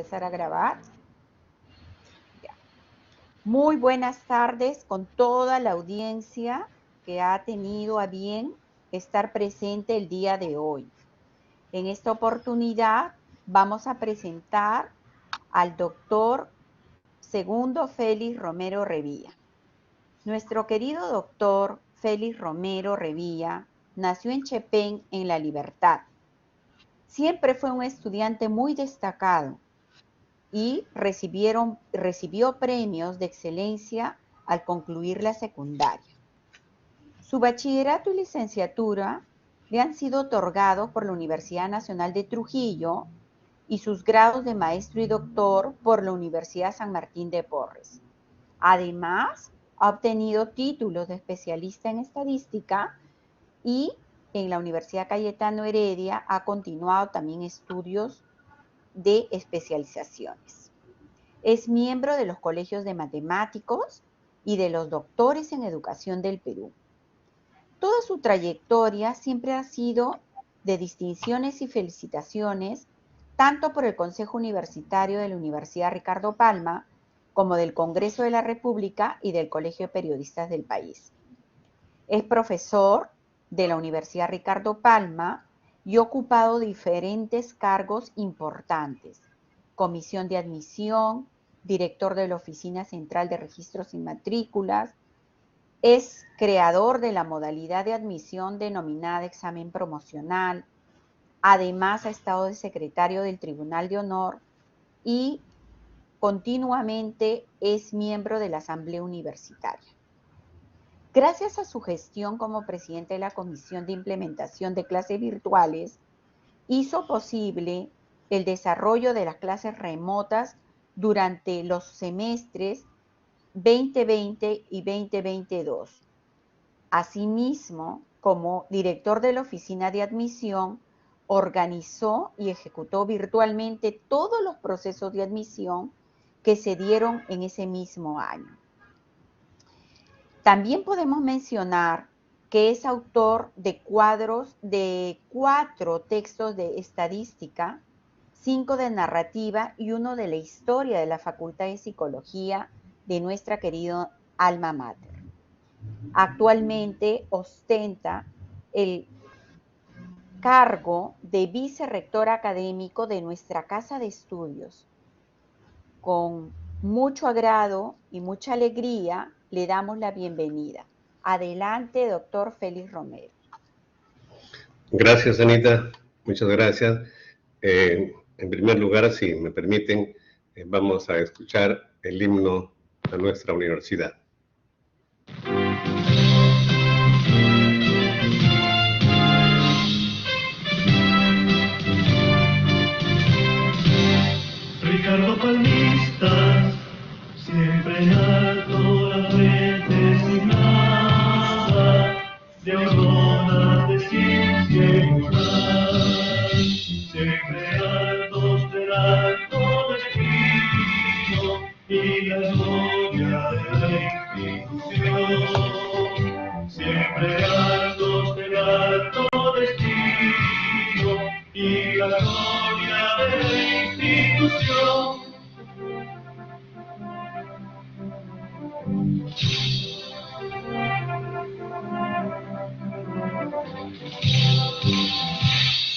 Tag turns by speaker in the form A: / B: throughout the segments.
A: Empezar a grabar. Ya. Muy buenas tardes con toda la audiencia que ha tenido a bien estar presente el día de hoy. En esta oportunidad vamos a presentar al doctor Segundo Félix Romero Revilla. Nuestro querido doctor Félix Romero Revilla nació en Chepén, en La Libertad. Siempre fue un estudiante muy destacado y recibió premios de excelencia al concluir la secundaria. Su bachillerato y licenciatura le han sido otorgados por la Universidad Nacional de Trujillo y sus grados de maestro y doctor por la Universidad San Martín de Porres. Además, ha obtenido títulos de especialista en estadística y en la Universidad Cayetano Heredia ha continuado también estudios de especializaciones. Es miembro de los colegios de matemáticos y de los doctores en educación del Perú. Toda su trayectoria siempre ha sido de distinciones y felicitaciones, tanto por el Consejo Universitario de la Universidad Ricardo Palma, como del Congreso de la República y del Colegio de Periodistas del país. Es profesor de la Universidad Ricardo Palma y ha ocupado diferentes cargos importantes: comisión de admisión, director de la Oficina Central de Registros y Matrículas, es creador de la modalidad de admisión denominada examen promocional, además ha estado de secretario del Tribunal de Honor y continuamente es miembro de la Asamblea Universitaria. Gracias a su gestión como presidente de la Comisión de Implementación de Clases Virtuales, hizo posible el desarrollo de las clases remotas durante los semestres 2020 y 2022. Asimismo, como director de la Oficina de Admisión, organizó y ejecutó virtualmente todos los procesos de admisión que se dieron en ese mismo año. También podemos mencionar que es autor de 4 textos de estadística, 5 de narrativa y 1 de la historia de la Facultad de Psicología de nuestra querida alma mater. Actualmente ostenta el cargo de vicerrector académico de nuestra casa de estudios. Con mucho agrado y mucha alegría le damos la bienvenida. Adelante, doctor Félix Romero.
B: Gracias, Anita. Muchas gracias. En primer lugar, si me permiten, vamos a escuchar el himno a nuestra universidad.
C: Ricardo Palmistas, siempre en alto la frente signada, de auroras de ciencia y moral, siempre altos del alto destino y la gloria de la institución, siempre altos del alto destino y la gloria de la institución.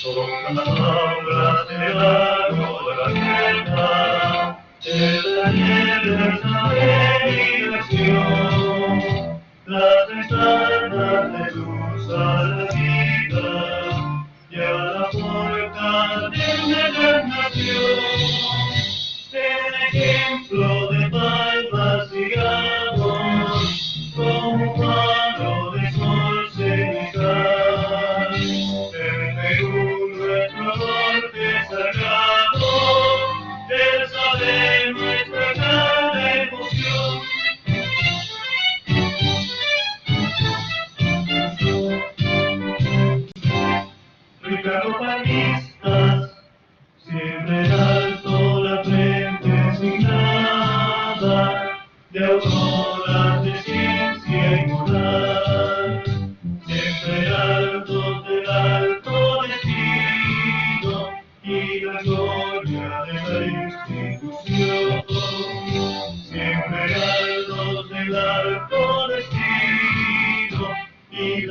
C: Son palabras de la gloria, de la libertad de liberación, las ventanas de luz a la vida y a la puerta de una gran nación. El ejemplo de palmas sigamos, como faro de sol cenital. El Perú, nuestro norte sagrado, versa de nuestra gran emoción. Ricardo Palmistas, siempre en alto la frente signada,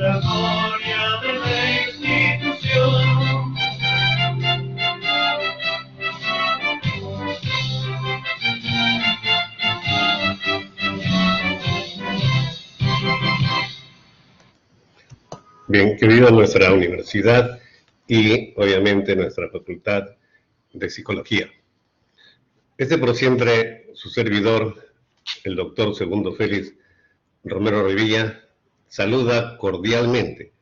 C: la gloria de la institución.
B: Bien, que viva nuestra universidad y obviamente nuestra Facultad de Psicología. Por siempre su servidor, el doctor Segundo Félix Romero Revilla, saluda cordialmente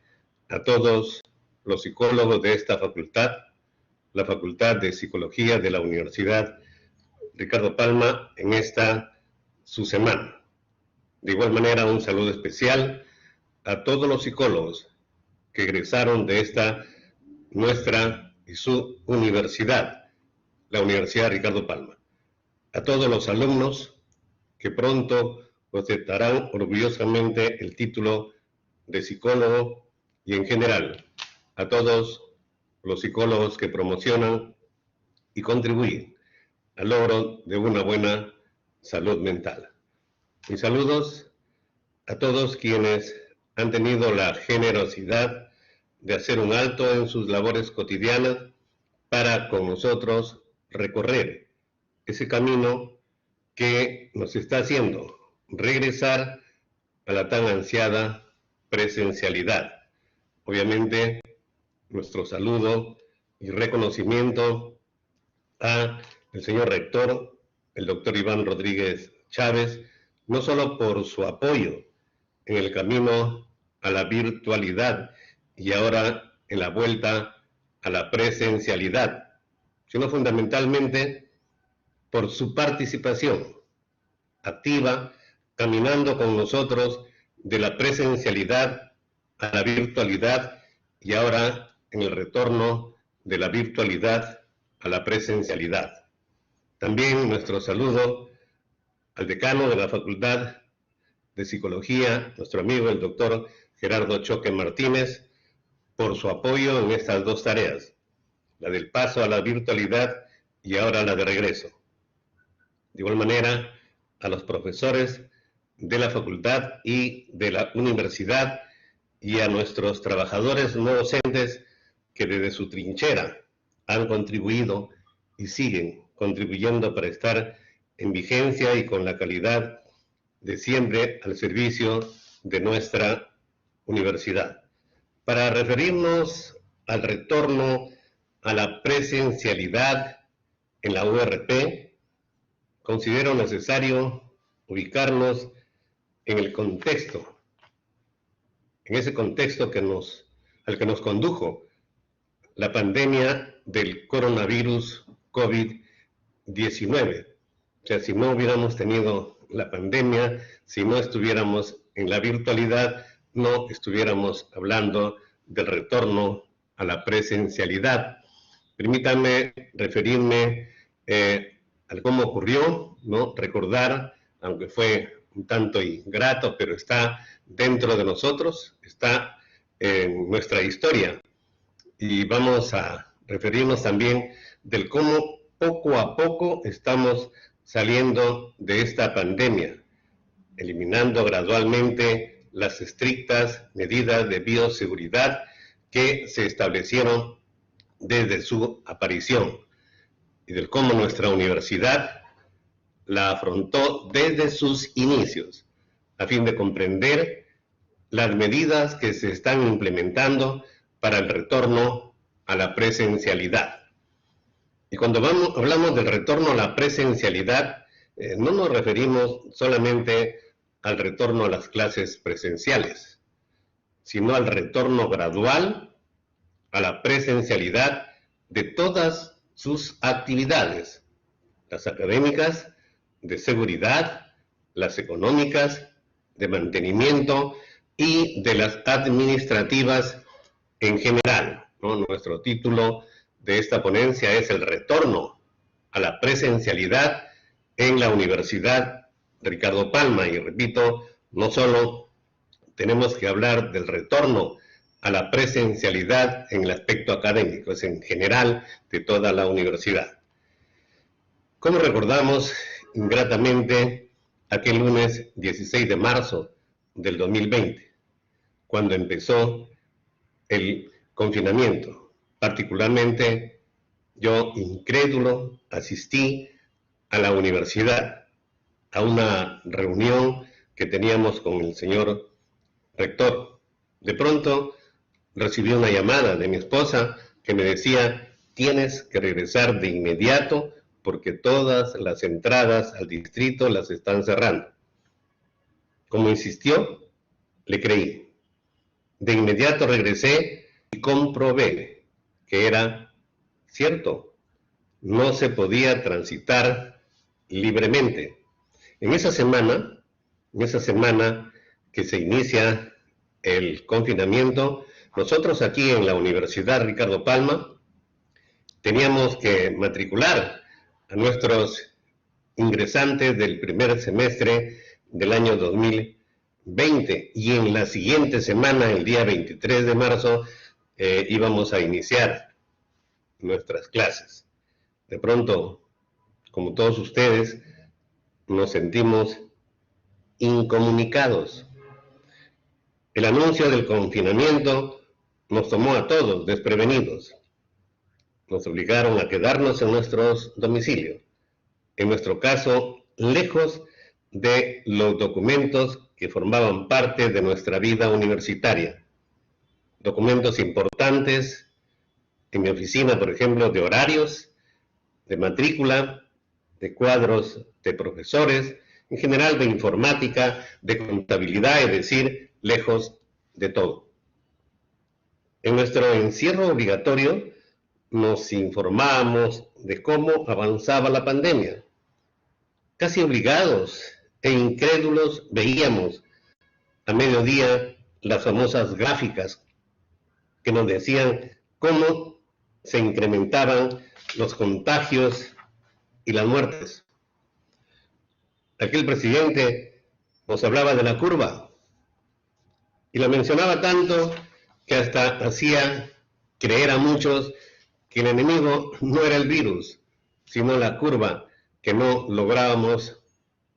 B: a todos los psicólogos de esta facultad, la Facultad de Psicología de la Universidad Ricardo Palma, en esta su semana. De igual manera, un saludo especial a todos los psicólogos que egresaron de esta nuestra y su universidad, la Universidad Ricardo Palma. A todos los alumnos que pronto ostentarán orgullosamente el título de psicólogo y en general a todos los psicólogos que promocionan y contribuyen al logro de una buena salud mental. Mis saludos a todos quienes han tenido la generosidad de hacer un alto en sus labores cotidianas para con nosotros recorrer ese camino que nos está haciendo regresar a la tan ansiada presencialidad. Obviamente, nuestro saludo y reconocimiento a el señor rector, el doctor Iván Rodríguez Chávez, no solo por su apoyo en el camino a la virtualidad y ahora en la vuelta a la presencialidad, sino fundamentalmente por su participación activa, caminando con nosotros de la presencialidad a la virtualidad y ahora en el retorno de la virtualidad a la presencialidad. También nuestro saludo al decano de la Facultad de Psicología, nuestro amigo el doctor Gerardo Choque Martínez, por su apoyo en estas dos tareas, la del paso a la virtualidad y ahora la de regreso. De igual manera, a los profesores de la facultad y de la universidad y a nuestros trabajadores no docentes que desde su trinchera han contribuido y siguen contribuyendo para estar en vigencia y con la calidad de siempre al servicio de nuestra universidad. Para referirnos al retorno a la presencialidad en la URP, considero necesario ubicarnos en el contexto, en ese contexto al que nos condujo la pandemia del coronavirus COVID-19. O sea, si no hubiéramos tenido la pandemia, si no estuviéramos en la virtualidad, no estuviéramos hablando del retorno a la presencialidad. Permítanme referirme al cómo ocurrió, ¿no? Recordar, aunque fue un tanto ingrato, pero está dentro de nosotros, está en nuestra historia. Y vamos a referirnos también del cómo poco a poco estamos saliendo de esta pandemia, eliminando gradualmente las estrictas medidas de bioseguridad que se establecieron desde su aparición, y del cómo nuestra universidad la afrontó desde sus inicios, a fin de comprender las medidas que se están implementando para el retorno a la presencialidad. Y cuando hablamos del retorno a la presencialidad, no nos referimos solamente al retorno a las clases presenciales, sino al retorno gradual a la presencialidad de todas sus actividades, las académicas, de seguridad, las económicas, de mantenimiento y de las administrativas en general, ¿no? Nuestro título de esta ponencia es el retorno a la presencialidad en la Universidad Ricardo Palma. Y repito, no solo tenemos que hablar del retorno a la presencialidad en el aspecto académico, es en general de toda la universidad. Como recordamos ingratamente aquel lunes 16 de marzo del 2020, cuando empezó el confinamiento. Particularmente, yo, incrédulo, asistí a la universidad, a una reunión que teníamos con el señor rector. De pronto, recibí una llamada de mi esposa que me decía: tienes que regresar de inmediato porque todas las entradas al distrito las están cerrando. Como insistió, le creí. De inmediato regresé y comprobé que era cierto. No se podía transitar libremente. En esa semana que se inicia el confinamiento, nosotros aquí en la Universidad Ricardo Palma teníamos que matricular a nuestros ingresantes del primer semestre del año 2020, y en la siguiente semana, el día 23 de marzo, íbamos a iniciar nuestras clases. De pronto, como todos ustedes, nos sentimos incomunicados. El anuncio del confinamiento nos tomó a todos desprevenidos. Nos obligaron a quedarnos en nuestros domicilios. En nuestro caso, lejos de los documentos que formaban parte de nuestra vida universitaria. Documentos importantes en mi oficina, por ejemplo, de horarios, de matrícula, de cuadros de profesores, en general de informática, de contabilidad, es decir, lejos de todo. En nuestro encierro obligatorio nos informábamos de cómo avanzaba la pandemia. Casi obligados e incrédulos veíamos a mediodía las famosas gráficas que nos decían cómo se incrementaban los contagios y las muertes. Aquel presidente nos hablaba de la curva y la mencionaba tanto que hasta hacía creer a muchos que el enemigo no era el virus, sino la curva, que no lográbamos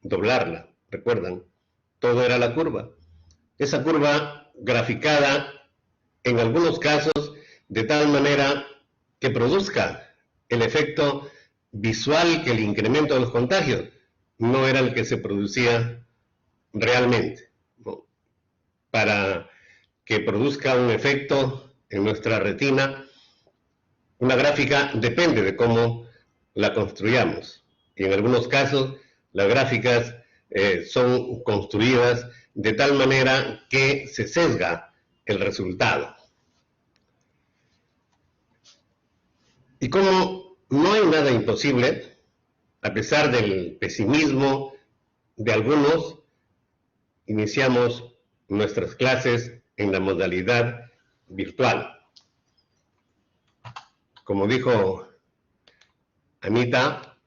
B: doblarla. ¿Recuerdan? Todo era la curva. Esa curva graficada en algunos casos de tal manera que produzca el efecto visual que el incremento de los contagios no era el que se producía realmente, ¿no? Para que produzca un efecto en nuestra retina, una gráfica depende de cómo la construyamos. Y en algunos casos, las gráficas son construidas de tal manera que se sesga el resultado. Y como no hay nada imposible, a pesar del pesimismo de algunos, iniciamos nuestras clases en la modalidad virtual. Como dijo Anita,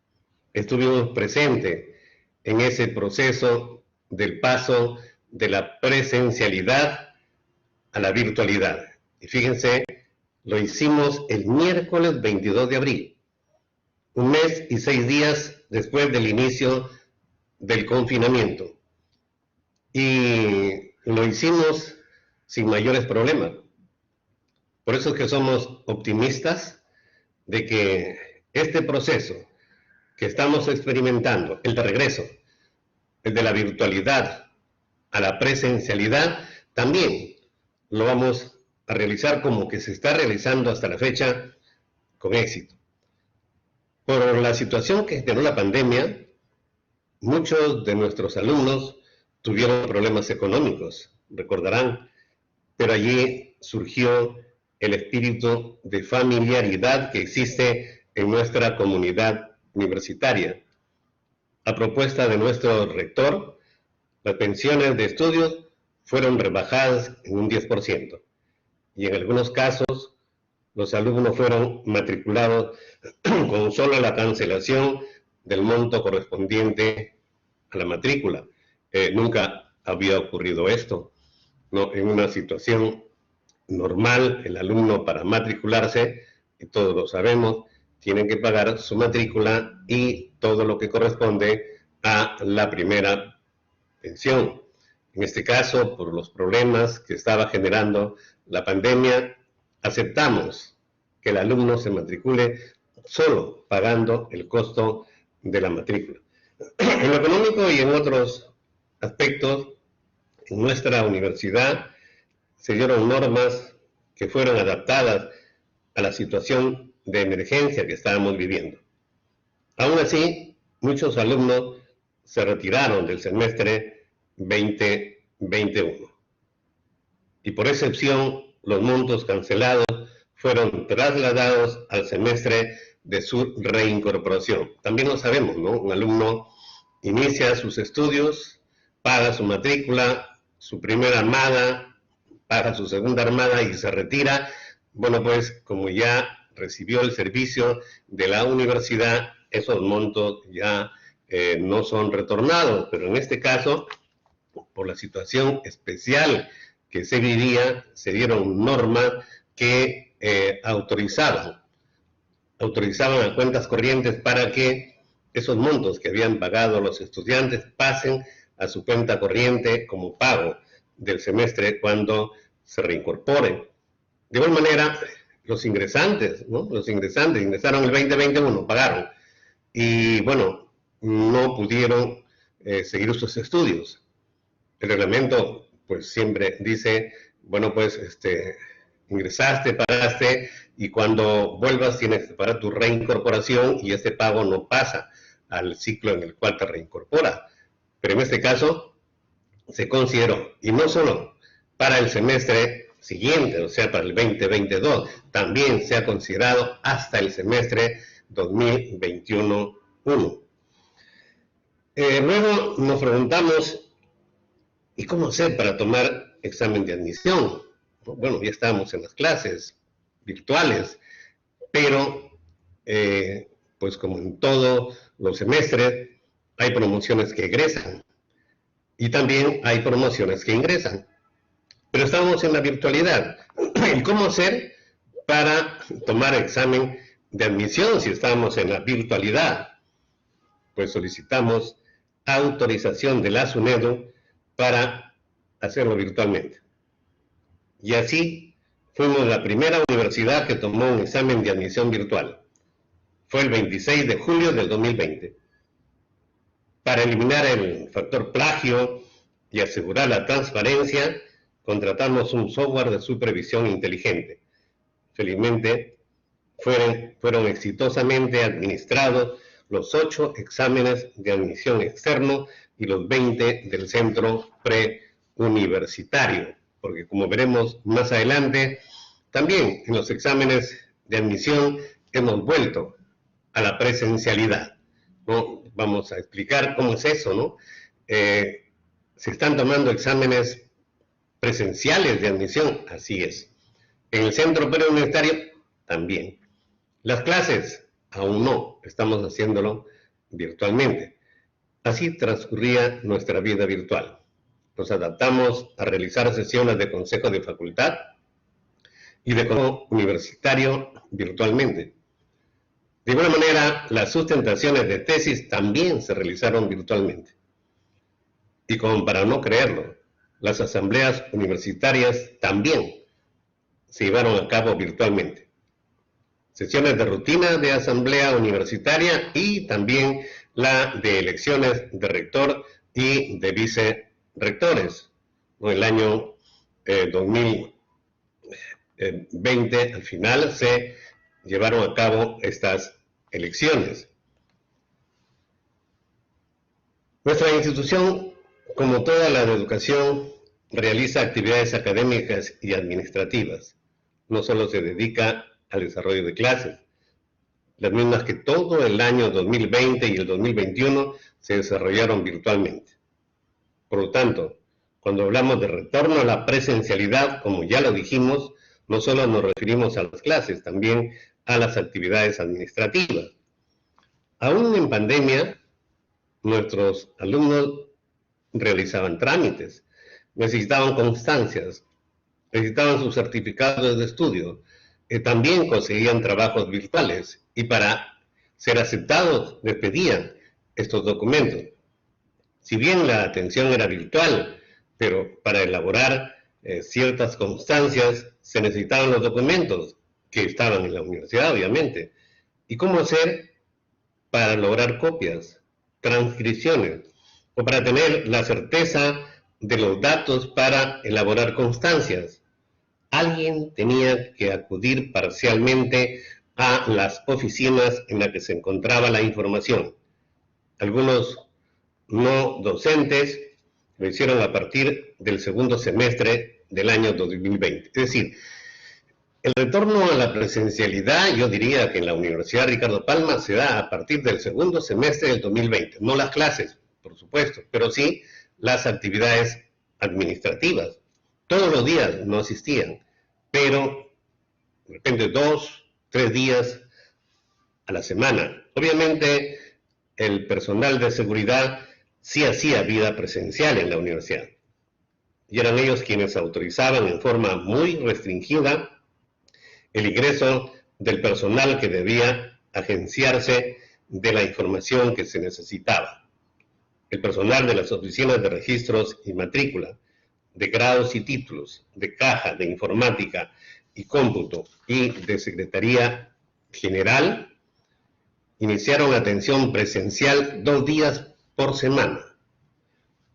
B: estuvimos presentes en ese proceso del paso de la presencialidad a la virtualidad. Y fíjense, lo hicimos el miércoles 22 de abril, un mes y 6 días después del inicio del confinamiento. Y lo hicimos sin mayores problemas. Por eso es que somos optimistas de que este proceso que estamos experimentando, el de regreso, el de la virtualidad a la presencialidad, también lo vamos a realizar como que se está realizando hasta la fecha con éxito. Por la situación que generó la pandemia, muchos de nuestros alumnos tuvieron problemas económicos, recordarán, pero allí surgió el espíritu de familiaridad que existe en nuestra comunidad universitaria. A propuesta de nuestro rector, las pensiones de estudios fueron rebajadas en un 10%, y en algunos casos los alumnos fueron matriculados con solo la cancelación del monto correspondiente a la matrícula. Nunca había ocurrido esto, ¿no? En una situación normal, el alumno, para matricularse, y todos lo sabemos, tiene que pagar su matrícula y todo lo que corresponde a la primera pensión. En este caso, por los problemas que estaba generando la pandemia, aceptamos que el alumno se matricule solo pagando el costo de la matrícula. En lo económico y en otros aspectos, en nuestra universidad se dieron normas que fueron adaptadas a la situación de emergencia que estábamos viviendo. Aún así, muchos alumnos se retiraron del semestre 2021. Y por excepción, los montos cancelados fueron trasladados al semestre de su reincorporación. También lo sabemos, ¿no? Un alumno inicia sus estudios, paga su matrícula, su primera armada, paga su segunda armada y se retira. Bueno, pues como ya recibió el servicio de la universidad, esos montos ya no son retornados, pero en este caso, por la situación especial que se vivía, se dieron normas que autorizaban a cuentas corrientes para que esos montos que habían pagado los estudiantes pasen a su cuenta corriente como pago del semestre cuando se reincorporen. De igual manera, los ingresantes, ¿no? Los ingresantes ingresaron el 2021, pagaron, y bueno, no pudieron seguir sus estudios. El reglamento, pues siempre dice, bueno, pues ingresaste, pagaste, y cuando vuelvas tienes que pagar tu reincorporación y este pago no pasa al ciclo en el cual te reincorpora. Pero en este caso se consideró, y no solo para el semestre siguiente, o sea, para el 2022, también se ha considerado hasta el semestre 2021-1. Luego nos preguntamos, ¿y cómo hacer para tomar examen de admisión? Bueno, ya estábamos en las clases virtuales, pero pues como en todos los semestres, hay promociones que egresan y también hay promociones que ingresan. Pero estamos en la virtualidad. ¿Y cómo hacer para tomar examen de admisión si estamos en la virtualidad? Pues solicitamos autorización de la SUNEDU para hacerlo virtualmente. Y así fuimos la primera universidad que tomó un examen de admisión virtual. Fue el 26 de julio del 2020. Para eliminar el factor plagio y asegurar la transparencia, contratamos un software de supervisión inteligente. Felizmente, fueron exitosamente administrados los 8 exámenes de admisión externo y los 20 del centro preuniversitario, porque como veremos más adelante, también en los exámenes de admisión hemos vuelto a la presencialidad, ¿no? Vamos a explicar cómo es eso, ¿no? Se están tomando exámenes presenciales de admisión, así es. En el centro preuniversitario también. Las clases aún no, estamos haciéndolo virtualmente. Así transcurría nuestra vida virtual. Nos adaptamos a realizar sesiones de consejo de facultad y de consejo universitario virtualmente. De igual manera, las sustentaciones de tesis también se realizaron virtualmente. Y como para no creerlo, las asambleas universitarias también se llevaron a cabo virtualmente. Sesiones de rutina de asamblea universitaria y también la de elecciones de rector y de vicerrectores. El año 2020, al final, se llevaron a cabo estas elecciones. Nuestra institución, como toda la de educación, realiza actividades académicas y administrativas. No solo se dedica al desarrollo de clases, las mismas que todo el año 2020 y el 2021 se desarrollaron virtualmente. Por lo tanto, cuando hablamos de retorno a la presencialidad, como ya lo dijimos, no solo nos referimos a las clases, también a las actividades administrativas. Aún en pandemia, nuestros alumnos realizaban trámites, necesitaban constancias, necesitaban sus certificados de estudio, también conseguían trabajos virtuales y para ser aceptados les pedían estos documentos. Si bien la atención era virtual, pero para elaborar ciertas constancias se necesitaban los documentos que estaban en la universidad, obviamente. ¿Y cómo hacer para lograr copias, transcripciones, o para tener la certeza de los datos para elaborar constancias? Alguien tenía que acudir parcialmente a las oficinas en las que se encontraba la información. Algunos no docentes lo hicieron a partir del segundo semestre del año 2020. Es decir, el retorno a la presencialidad, yo diría que en la Universidad Ricardo Palma se da a partir del segundo semestre del 2020. No las clases, por supuesto, pero sí las actividades administrativas. Todos los días no asistían, pero de repente 2, 3 días a la semana. Obviamente el personal de seguridad sí hacía vida presencial en la universidad. Y eran ellos quienes autorizaban en forma muy restringida el ingreso del personal que debía agenciarse de la información que se necesitaba. El personal de las oficinas de registros y matrícula, de grados y títulos, de caja, de informática y cómputo y de Secretaría General iniciaron atención presencial 2 días por semana,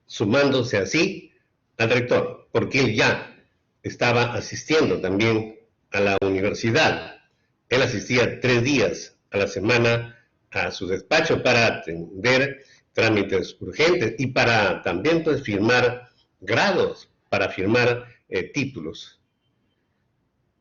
B: sumándose así al rector, porque él ya estaba asistiendo también a la universidad. Él asistía 3 días a la semana a su despacho para atender trámites urgentes y para también pues firmar grados, para firmar títulos.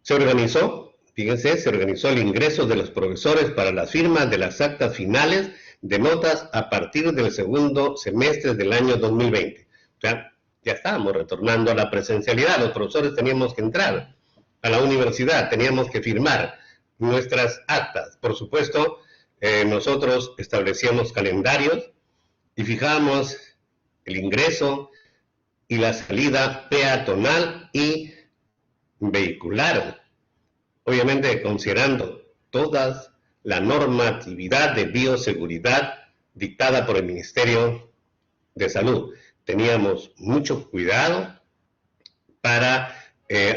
B: Se organizó el ingreso de los profesores para las firmas de las actas finales de notas a partir del segundo semestre del año 2020. O sea, ya estábamos retornando a la presencialidad, los profesores teníamos que entrar a la universidad, teníamos que firmar nuestras actas. Por supuesto, nosotros establecíamos calendarios y fijábamos el ingreso y la salida peatonal y vehicular, obviamente considerando toda la normatividad de bioseguridad dictada por el Ministerio de Salud. Teníamos mucho cuidado para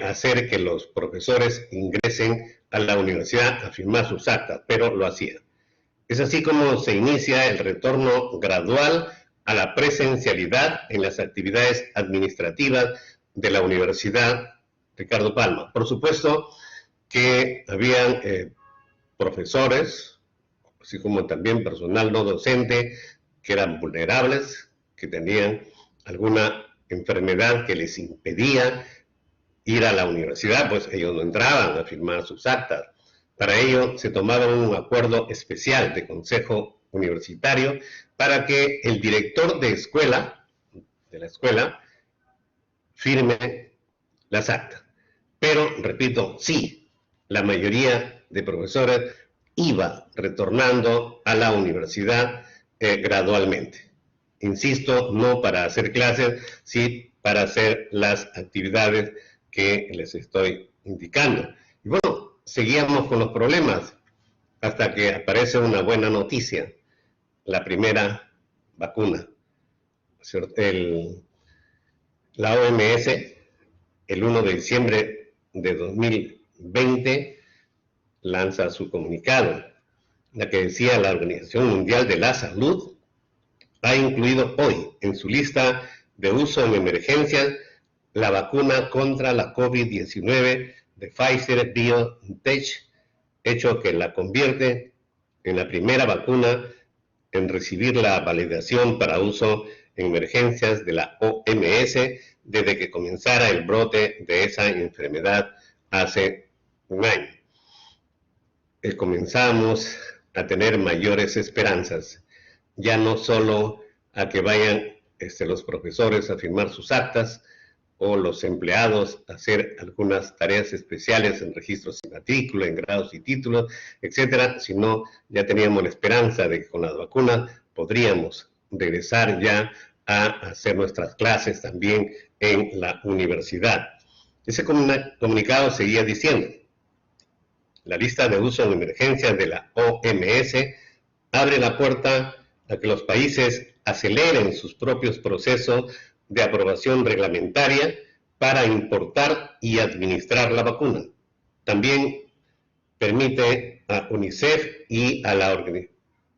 B: hacer que los profesores ingresen a la universidad a firmar sus actas, pero lo hacían. Es así como se inicia el retorno gradual a la presencialidad en las actividades administrativas de la Universidad Ricardo Palma. Por supuesto que habían profesores, así como también personal no docente, que eran vulnerables, que tenían alguna enfermedad que les impedía ir a la universidad, pues ellos no entraban a firmar sus actas. Para ello se tomaba un acuerdo especial de consejo universitario para que el director de la escuela, firme las actas. Pero, repito, sí, la mayoría de profesores iba retornando a la universidad gradualmente. Insisto, no para hacer clases, sí para hacer las actividades que les estoy indicando. Y bueno, seguíamos con los problemas hasta que aparece una buena noticia, la primera vacuna. La OMS, el 1 de diciembre de 2020, lanza su comunicado, la que decía: la Organización Mundial de la Salud ha incluido hoy en su lista de uso en emergencias la vacuna contra la COVID-19 de Pfizer BioNTech, hecho que la convierte en la primera vacuna en recibir la validación para uso en emergencias de la OMS desde que comenzara el brote de esa enfermedad hace un año. Comenzamos a tener mayores esperanzas, ya no solo a que vayan los profesores a firmar sus actas o los empleados a hacer algunas tareas especiales en registros y matrícula, en grados y títulos, etcétera, sino ya teníamos la esperanza de que con las vacunas podríamos regresar ya a hacer nuestras clases también en la universidad. Ese comunicado seguía diciendo: la lista de uso en emergencias de la OMS abre la puerta a que los países aceleren sus propios procesos de aprobación reglamentaria para importar y administrar la vacuna. También permite a UNICEF y a la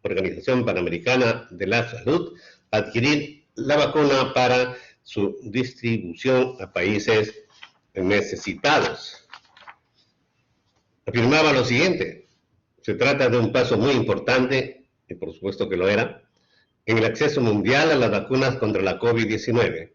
B: Organización Panamericana de la Salud adquirir la vacuna para su distribución a países necesitados. Afirmaba lo siguiente: se trata de un paso muy importante, y por supuesto que lo era, en el acceso mundial a las vacunas contra la COVID-19.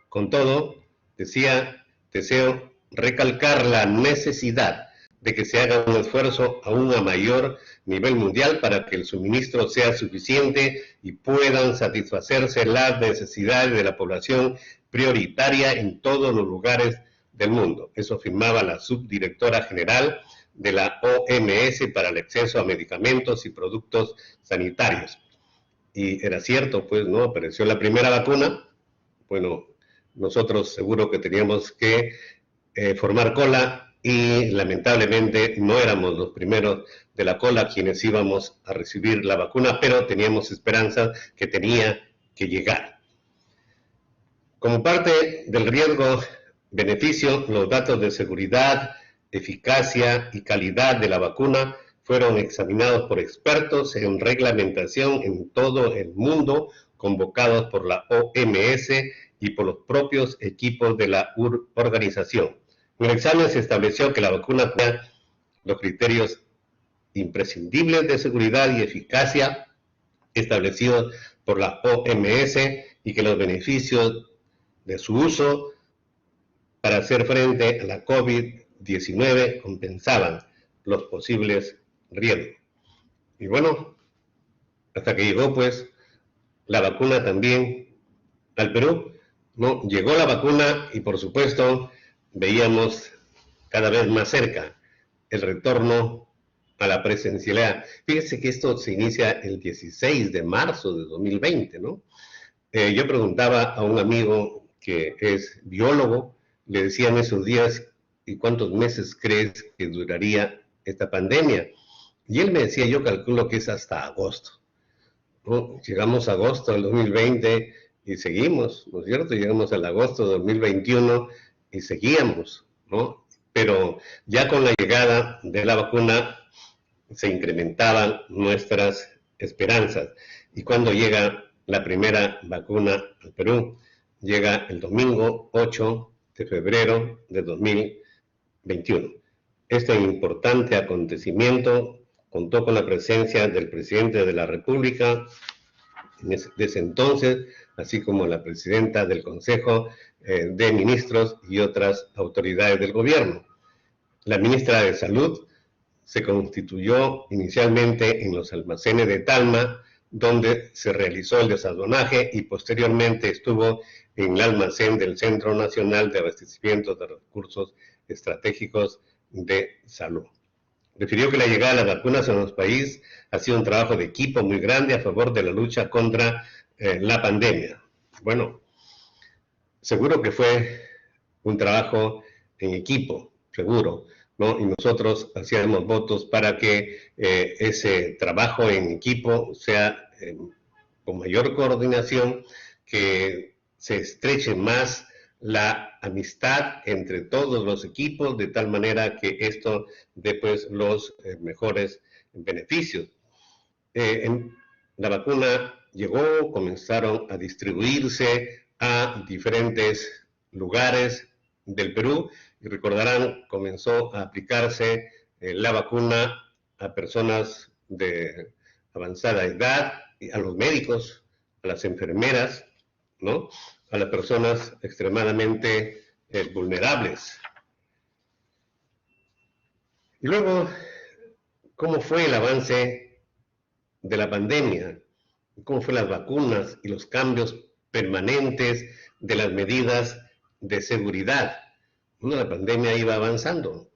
B: Con todo, decía, deseo recalcar la necesidad de que se haga un esfuerzo aún a mayor nivel mundial para que el suministro sea suficiente y puedan satisfacerse las necesidades de la población prioritaria en todos los lugares del mundo. Eso afirmaba la subdirectora general de la OMS para el acceso a medicamentos y productos sanitarios. Y era cierto, pues, ¿no? Apareció la primera vacuna. Bueno, nosotros seguro que teníamos que formar cola, y lamentablemente no éramos los primeros de la cola quienes íbamos a recibir la vacuna, pero teníamos esperanza que tenía que llegar. Como parte del riesgo-beneficio, los datos de seguridad, eficacia y calidad de la vacuna fueron examinados por expertos en reglamentación en todo el mundo, convocados por la OMS y por los propios equipos de la organización. En el examen se estableció que la vacuna tenía los criterios imprescindibles de seguridad y eficacia establecidos por la OMS y que los beneficios de su uso para hacer frente a la COVID-19 compensaban los posibles riesgos. Y bueno, hasta que llegó pues la vacuna también al Perú, ¿no? Llegó la vacuna y por supuesto veíamos cada vez más cerca el retorno a la presencialidad. Fíjese que esto se inicia el 16 de marzo de 2020, ¿no? Yo preguntaba a un amigo que es biólogo, le decía en esos días, ¿y cuántos meses crees que duraría esta pandemia? Y él me decía, yo calculo que es hasta agosto, ¿no? Llegamos a agosto del 2020 y seguimos, ¿no es cierto? Llegamos al agosto de 2021 y seguíamos, ¿no? Pero ya con la llegada de la vacuna se incrementaban nuestras esperanzas. Y cuando llega la primera vacuna al Perú, llega el domingo 8 de febrero de 2021. Este importante acontecimiento contó con la presencia del presidente de la República desde entonces, así como la presidenta del Consejo de Ministros y otras autoridades del gobierno. La ministra de Salud se constituyó inicialmente en los almacenes de Talma, donde se realizó el desaduanaje, y posteriormente estuvo en el almacén del Centro Nacional de Abastecimiento de Recursos Estratégicos de Salud. Refirió que la llegada de las vacunas a nuestro país ha sido un trabajo de equipo muy grande a favor de la lucha contra la pandemia. Bueno, seguro que fue un trabajo en equipo, seguro, ¿no? Y nosotros hacíamos votos para que ese trabajo en equipo sea con mayor coordinación, que se estreche más la amistad entre todos los equipos, de tal manera que esto dé pues los mejores beneficios. La vacuna llegó, comenzaron a distribuirse a diferentes lugares del Perú, y recordarán, comenzó a aplicarse la vacuna a personas de avanzada edad, a los médicos, a las enfermeras, ¿no? A las personas extremadamente vulnerables. Y luego, ¿cómo fue el avance de la pandemia? ¿Cómo fue las vacunas y los cambios permanentes de las medidas de seguridad? Bueno, la pandemia iba avanzando.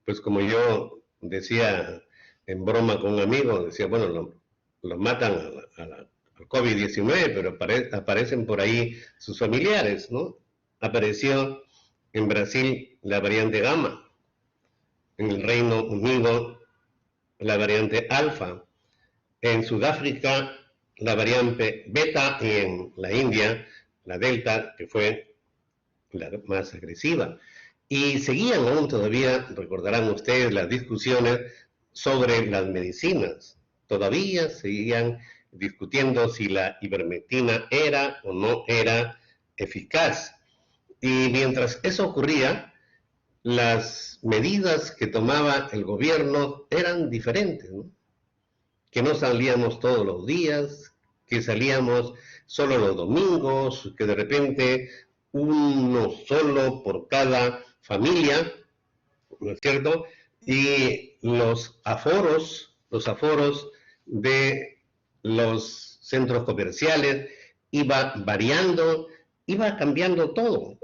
B: Pues como yo decía en broma con un amigo, decía, bueno, lo matan al COVID-19, pero aparecen por ahí sus familiares, ¿no? Apareció en Brasil la variante Gamma, en el Reino Unido la variante Alfa, en Sudáfrica la variante Beta y en la India la Delta, que fue la más agresiva. Y seguían aún todavía, recordarán ustedes, las discusiones sobre las medicinas. Todavía seguían discutiendo si la ivermectina era o no era eficaz. Y mientras eso ocurría, las medidas que tomaba el gobierno eran diferentes, ¿no? Que no salíamos todos los días, que salíamos solo los domingos, que de repente uno solo por cada familia, ¿no es cierto? Y los aforos de los centros comerciales iba variando, iba cambiando todo,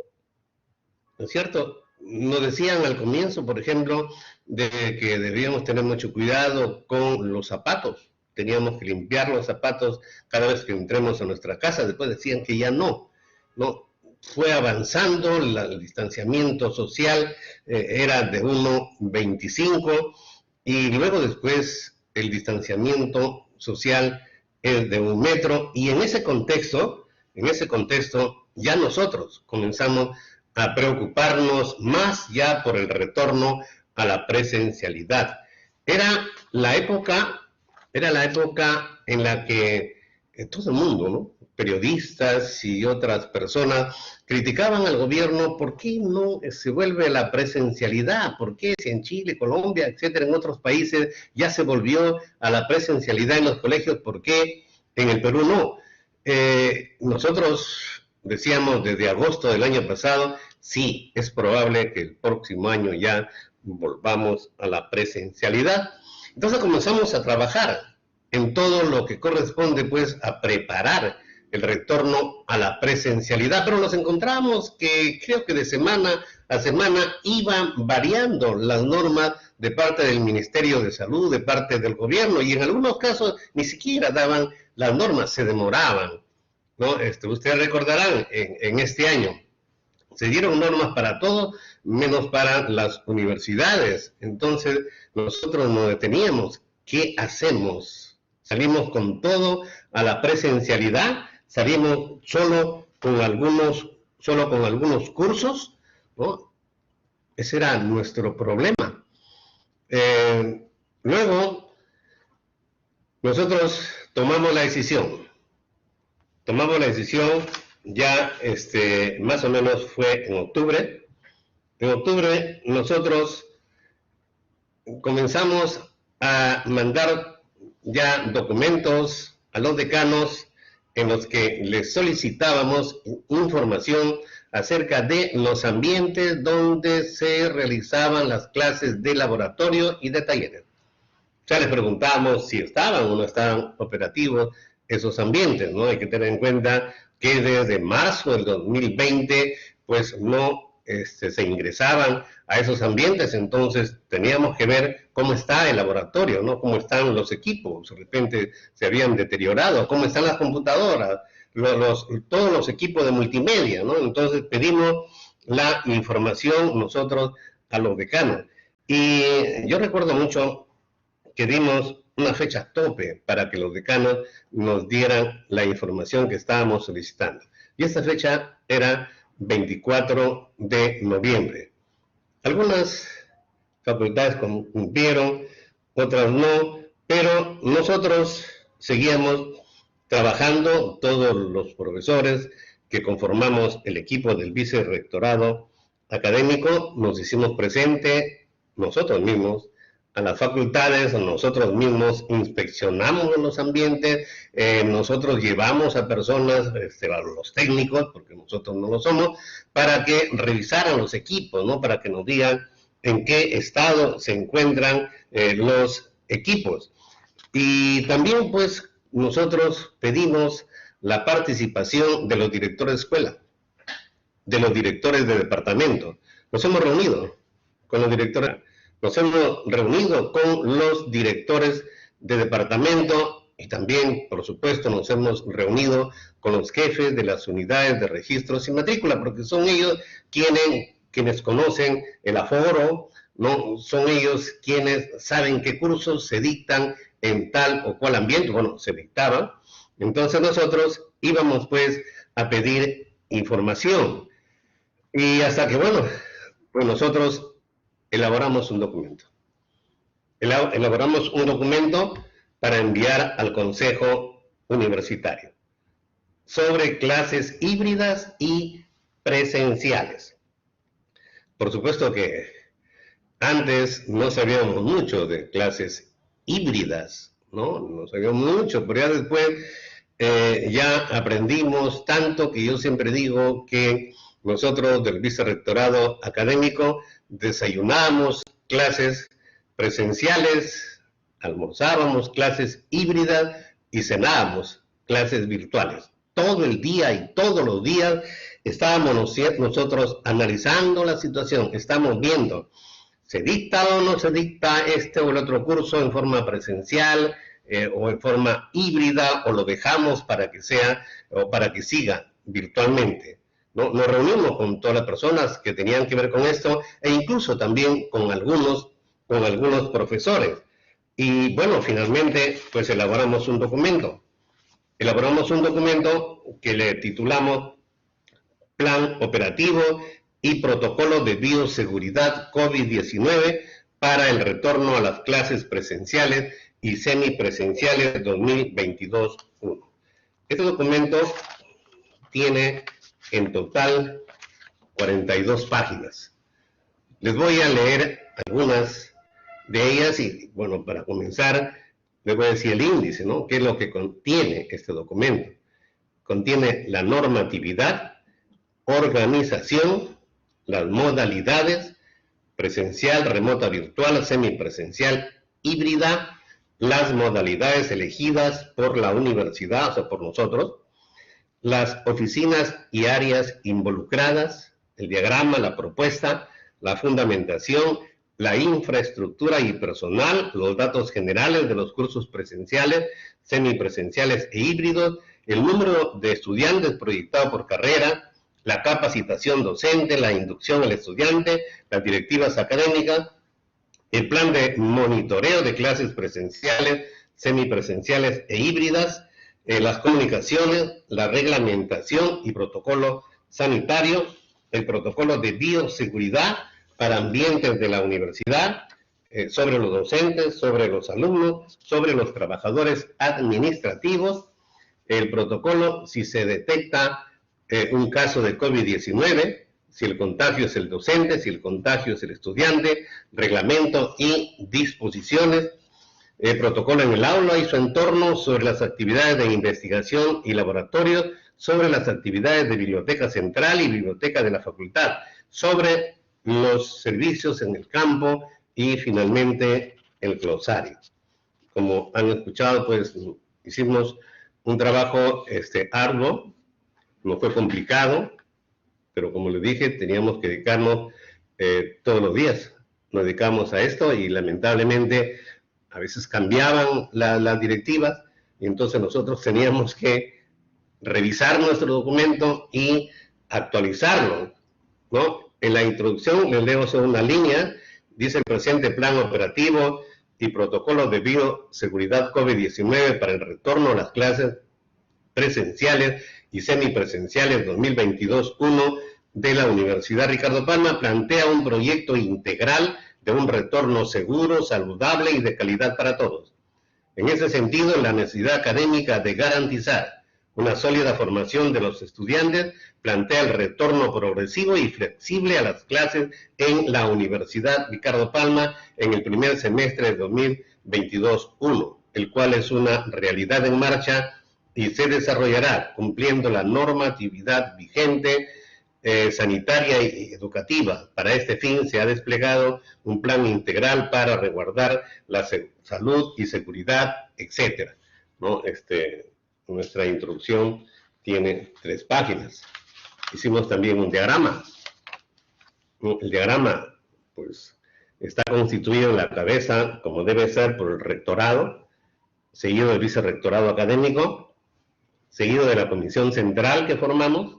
B: ¿no es cierto? Nos decían al comienzo, por ejemplo, de que debíamos tener mucho cuidado con los zapatos. Teníamos que limpiar los zapatos cada vez que entremos a nuestra casa. Después decían que ya no. Fue avanzando, el distanciamiento social era de 1,25 y luego después el distanciamiento social es de 1 metro. Y en ese contexto, ya nosotros comenzamos a preocuparnos más ya por el retorno a la presencialidad. Era la época en la que todo el mundo, ¿no? Periodistas y otras personas criticaban al gobierno. ¿Por qué no se vuelve la presencialidad? ¿Por qué si en Chile, Colombia, etcétera, en otros países ya se volvió a la presencialidad en los colegios? ¿Por qué en el Perú no? Nosotros decíamos desde agosto del año pasado, sí, es probable que el próximo año ya volvamos a la presencialidad. Entonces comenzamos a trabajar en todo lo que corresponde, pues, a preparar el retorno a la presencialidad, pero nos encontramos que creo que de semana a semana iban variando las normas de parte del Ministerio de Salud, de parte del gobierno, y en algunos casos ni siquiera daban las normas, se demoraban, ¿no? Ustedes recordarán, en este año se dieron normas para todo, menos para las universidades. Entonces nosotros nos deteníamos. ¿Qué hacemos? ¿Salimos con todo a la presencialidad? ¿Salimos solo con algunos cursos? ¿No? Ese era nuestro problema. Luego, nosotros tomamos la decisión. Ya más o menos fue en octubre. En octubre nosotros comenzamos a mandar ya documentos a los decanos en los que les solicitábamos información acerca de los ambientes donde se realizaban las clases de laboratorio y de talleres. Ya les preguntamos si estaban o no estaban operativos esos ambientes, ¿no? Hay que tener en cuenta que desde marzo del 2020, pues no se ingresaban a esos ambientes, entonces teníamos que ver cómo está el laboratorio, ¿no? Cómo están los equipos, de repente se habían deteriorado, cómo están las computadoras, todos los equipos de multimedia, ¿no? Entonces pedimos la información nosotros a los decanos. Y yo recuerdo mucho que dimos una fecha tope para que los decanos nos dieran la información que estábamos solicitando. Y esta fecha era 24 de noviembre. Algunas facultades cumplieron, otras no, pero nosotros seguíamos trabajando, todos los profesores que conformamos el equipo del vicerrectorado académico, nos hicimos presente nosotros mismos a las facultades, nosotros mismos inspeccionamos los ambientes, nosotros llevamos a personas, a los técnicos, porque nosotros no lo somos, para que revisaran los equipos, ¿no? Para que nos digan en qué estado se encuentran los equipos. Y también, pues, nosotros pedimos la participación de los directores de escuela, de los directores de departamento. Nos hemos reunido con los directores. Nos hemos reunido con los directores de departamento y también, por supuesto, nos hemos reunido con los jefes de las unidades de registros y matrícula, porque son ellos quienes conocen el aforo, ¿no? Son ellos quienes saben qué cursos se dictan en tal o cual ambiente. Bueno, se dictaban. Entonces nosotros íbamos pues a pedir información. Y hasta que, bueno, pues nosotros elaboramos un documento. Elaboramos un documento para enviar al Consejo Universitario sobre clases híbridas y presenciales. Por supuesto que antes no sabíamos mucho de clases híbridas, ¿no? No sabíamos mucho, pero ya después ya aprendimos tanto que yo siempre digo que nosotros del Vicerrectorado Académico desayunábamos clases presenciales, almorzábamos clases híbridas y cenábamos clases virtuales. Todo el día y todos los días estábamos nosotros analizando la situación, estamos viendo, ¿se dicta o no se dicta este o el otro curso en forma presencial o en forma híbrida, o lo dejamos para que sea o para que siga virtualmente? ¿No? Nos reunimos con todas las personas que tenían que ver con esto e incluso también con algunos profesores. Y bueno, finalmente pues elaboramos un documento. Elaboramos un documento que le titulamos Plan Operativo y Protocolo de Bioseguridad COVID-19 para el retorno a las clases presenciales y semipresenciales 2022-1. Este documento tiene en total 42 páginas. Les voy a leer algunas de ellas y, bueno, para comenzar, les voy a decir el índice, ¿no? ¿Qué es lo que contiene este documento? Contiene la normatividad, organización, las modalidades, presencial, remota, virtual, semipresencial, híbrida, las modalidades elegidas por la universidad, o sea, por nosotros, las oficinas y áreas involucradas, el diagrama, la propuesta, la fundamentación, la infraestructura y personal, los datos generales de los cursos presenciales, semipresenciales e híbridos, el número de estudiantes proyectado por carrera, la capacitación docente, la inducción al estudiante, las directivas académicas, el plan de monitoreo de clases presenciales, semipresenciales e híbridas, las comunicaciones, la reglamentación y protocolo sanitario, el protocolo de bioseguridad para ambientes de la universidad, sobre los docentes, sobre los alumnos, sobre los trabajadores administrativos, el protocolo si se detecta un caso de COVID-19, si el contagio es el docente, si el contagio es el estudiante, reglamento y disposiciones, el protocolo en el aula y su entorno sobre las actividades de investigación y laboratorios, sobre las actividades de biblioteca central y biblioteca de la facultad, sobre los servicios en el campo y finalmente el glosario. Como han escuchado, pues hicimos un trabajo arduo, no fue complicado, pero como les dije, teníamos que dedicarnos todos los días. Nos dedicamos a esto y lamentablemente a veces cambiaban las directivas y entonces nosotros teníamos que revisar nuestro documento y actualizarlo, ¿no? En la introducción les leo solo una línea, dice el presente plan operativo y protocolo de bioseguridad COVID-19 para el retorno a las clases presenciales y semipresenciales 2022-1 de la Universidad Ricardo Palma plantea un proyecto integral de un retorno seguro, saludable y de calidad para todos. En ese sentido, la necesidad académica de garantizar una sólida formación de los estudiantes plantea el retorno progresivo y flexible a las clases en la Universidad Ricardo Palma en el primer semestre de 2022-1, el cual es una realidad en marcha y se desarrollará cumpliendo la normatividad vigente, sanitaria y educativa. Para este fin se ha desplegado un plan integral para resguardar la salud y seguridad, etcétera, ¿no? Nuestra introducción tiene 3 páginas. Hicimos también un diagrama. El diagrama, pues, está constituido en la cabeza, como debe ser, por el rectorado, seguido del vicerrectorado académico, seguido de la comisión central que formamos,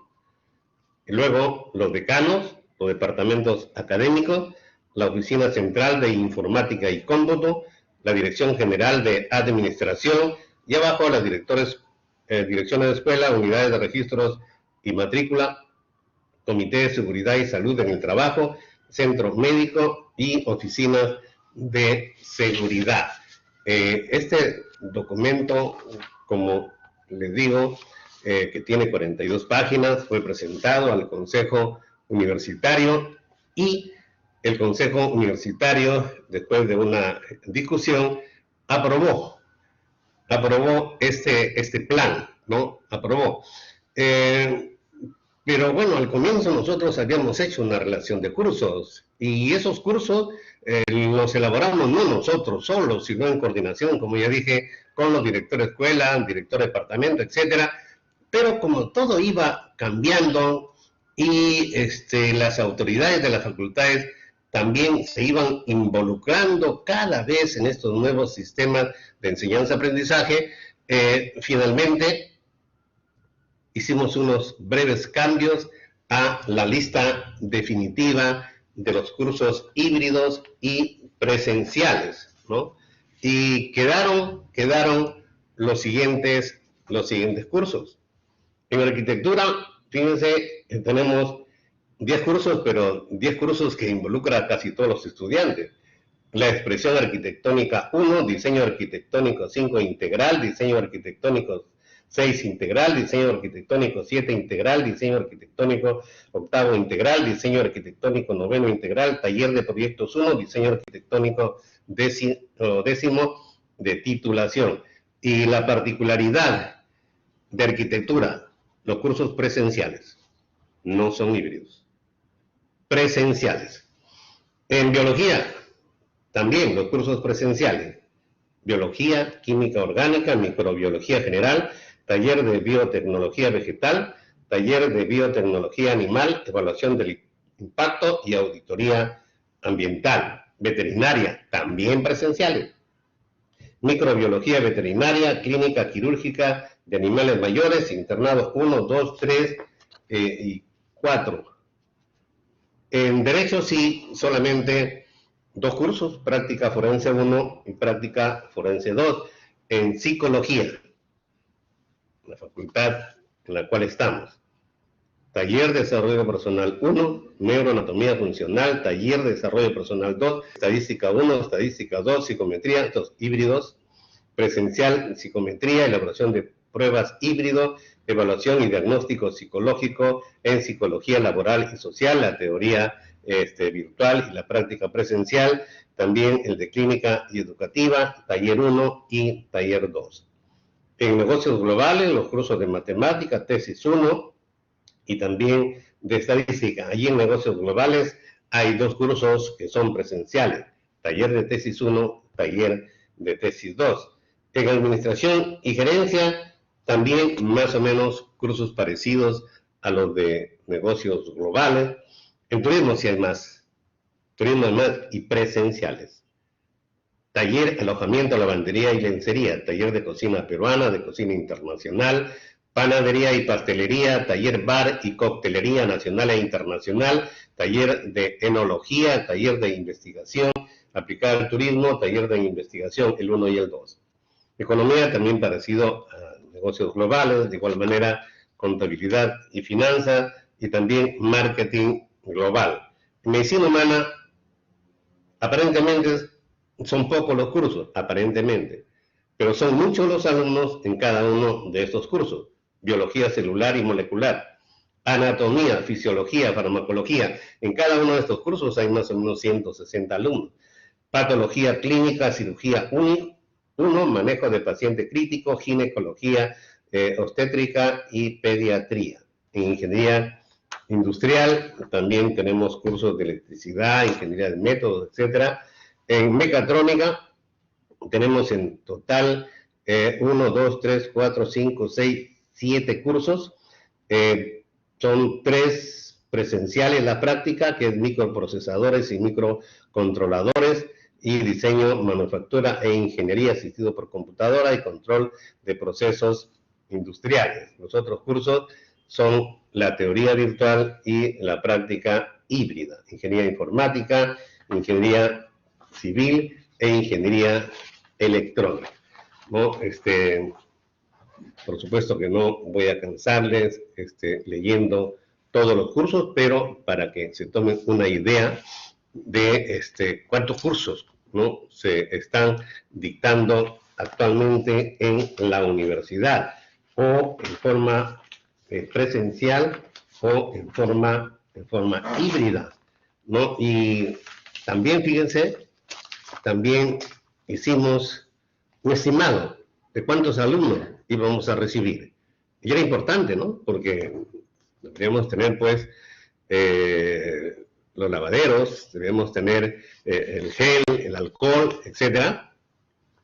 B: y luego los decanos, los departamentos académicos, la oficina central de informática y cómputo, la dirección general de administración y abajo las direcciones de escuela, unidades de registros y matrícula, Comité de Seguridad y Salud en el Trabajo, centros médicos y oficinas de seguridad. Este documento, como les digo, que tiene 42 páginas, fue presentado al Consejo Universitario y el Consejo Universitario, después de una discusión, aprobó este plan, ¿no? Aprobó. Pero bueno, al comienzo nosotros habíamos hecho una relación de cursos y esos cursos los elaboramos no nosotros solos, sino en coordinación, como ya dije, con los directores de escuela, director de departamento, etcétera. Pero como todo iba cambiando y las autoridades de las facultades también se iban involucrando cada vez en estos nuevos sistemas de enseñanza-aprendizaje, finalmente hicimos unos breves cambios a la lista definitiva de los cursos híbridos y presenciales, ¿no? Y quedaron los siguientes cursos. En arquitectura, fíjense, tenemos 10 cursos, pero 10 cursos que involucran a casi todos los estudiantes. La expresión arquitectónica 1, diseño arquitectónico 5 integral, diseño arquitectónico 6 integral, diseño arquitectónico 7 integral, diseño arquitectónico 8 integral, diseño arquitectónico 9 integral, taller de proyectos 1, diseño arquitectónico 10º de titulación. Y la particularidad de arquitectura, los cursos presenciales, no son híbridos, presenciales. En biología, también los cursos presenciales, biología, química orgánica, microbiología general, taller de biotecnología vegetal, taller de biotecnología animal, evaluación del impacto y auditoría ambiental. Veterinaria, también presenciales. Microbiología veterinaria, clínica quirúrgica de animales mayores, internados 1, 2, 3 y 4. En Derecho sí, solamente 2 cursos, práctica forense 1 y práctica forense 2. En Psicología, la facultad en la cual estamos, taller de desarrollo personal 1, neuroanatomía funcional, taller de desarrollo personal 2, estadística 1, estadística 2, psicometría, estos híbridos, presencial, psicometría, elaboración de pruebas híbrido, evaluación y diagnóstico psicológico en psicología laboral y social, la teoría virtual y la práctica presencial, también el de clínica y educativa, taller 1 y taller 2. En negocios globales, los cursos de matemática, tesis 1 y también de estadística. Allí en negocios globales hay 2 cursos que son presenciales, taller de tesis 1, taller de tesis 2. En administración y gerencia, también más o menos cursos parecidos a los de negocios globales. En turismo sí hay más, y presenciales. Taller, alojamiento, lavandería y lencería, taller de cocina peruana, de cocina internacional, panadería y pastelería, taller bar y coctelería nacional e internacional, taller de enología, taller de investigación aplicada al turismo, taller de investigación, el 1 y el 2. Economía también parecido a negocios globales, de igual manera contabilidad y finanzas y también marketing global. Medicina humana, aparentemente son pocos los cursos, aparentemente, pero son muchos los alumnos en cada uno de estos cursos. Biología celular y molecular, anatomía, fisiología, farmacología. En cada uno de estos cursos hay más o menos 160 alumnos. Patología clínica, cirugía 1, manejo de paciente crítico, ginecología, obstétrica y pediatría. En ingeniería industrial también tenemos cursos de electricidad, ingeniería de métodos, etc. En mecatrónica tenemos en total 1, 2, 3, 4, 5, 6, 7 cursos. Son 3 presenciales la práctica, que es microprocesadores y microcontroladores, y diseño, manufactura e ingeniería asistido por computadora y control de procesos industriales. Los otros cursos son la teoría virtual y la práctica híbrida, ingeniería informática, ingeniería civil e ingeniería electrónica, ¿no? Por supuesto que no voy a cansarles leyendo todos los cursos, pero para que se tomen una idea de cuántos cursos, ¿no?, se están dictando actualmente en la universidad, o en forma presencial o en forma híbrida, ¿no? Y también, fíjense, también hicimos un estimado de cuántos alumnos íbamos a recibir. Y era importante, ¿no? Porque deberíamos tener, pues, los lavaderos, debemos tener el gel, el alcohol, etcétera.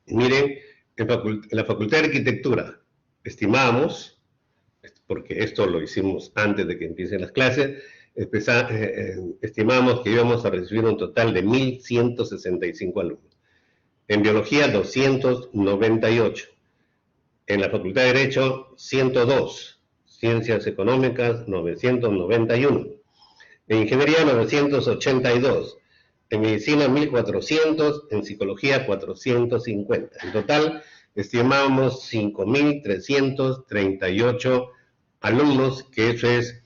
B: Y miren, en la Facultad de Arquitectura estimamos, porque esto lo hicimos antes de que empiecen las clases, estimamos que íbamos a recibir un total de 1.165 alumnos. En Biología, 298. En la Facultad de Derecho, 102. Ciencias Económicas, 991. En Ingeniería, 982. En Medicina, 1.400. En Psicología, 450. En total, estimamos 5.338 alumnos, que eso es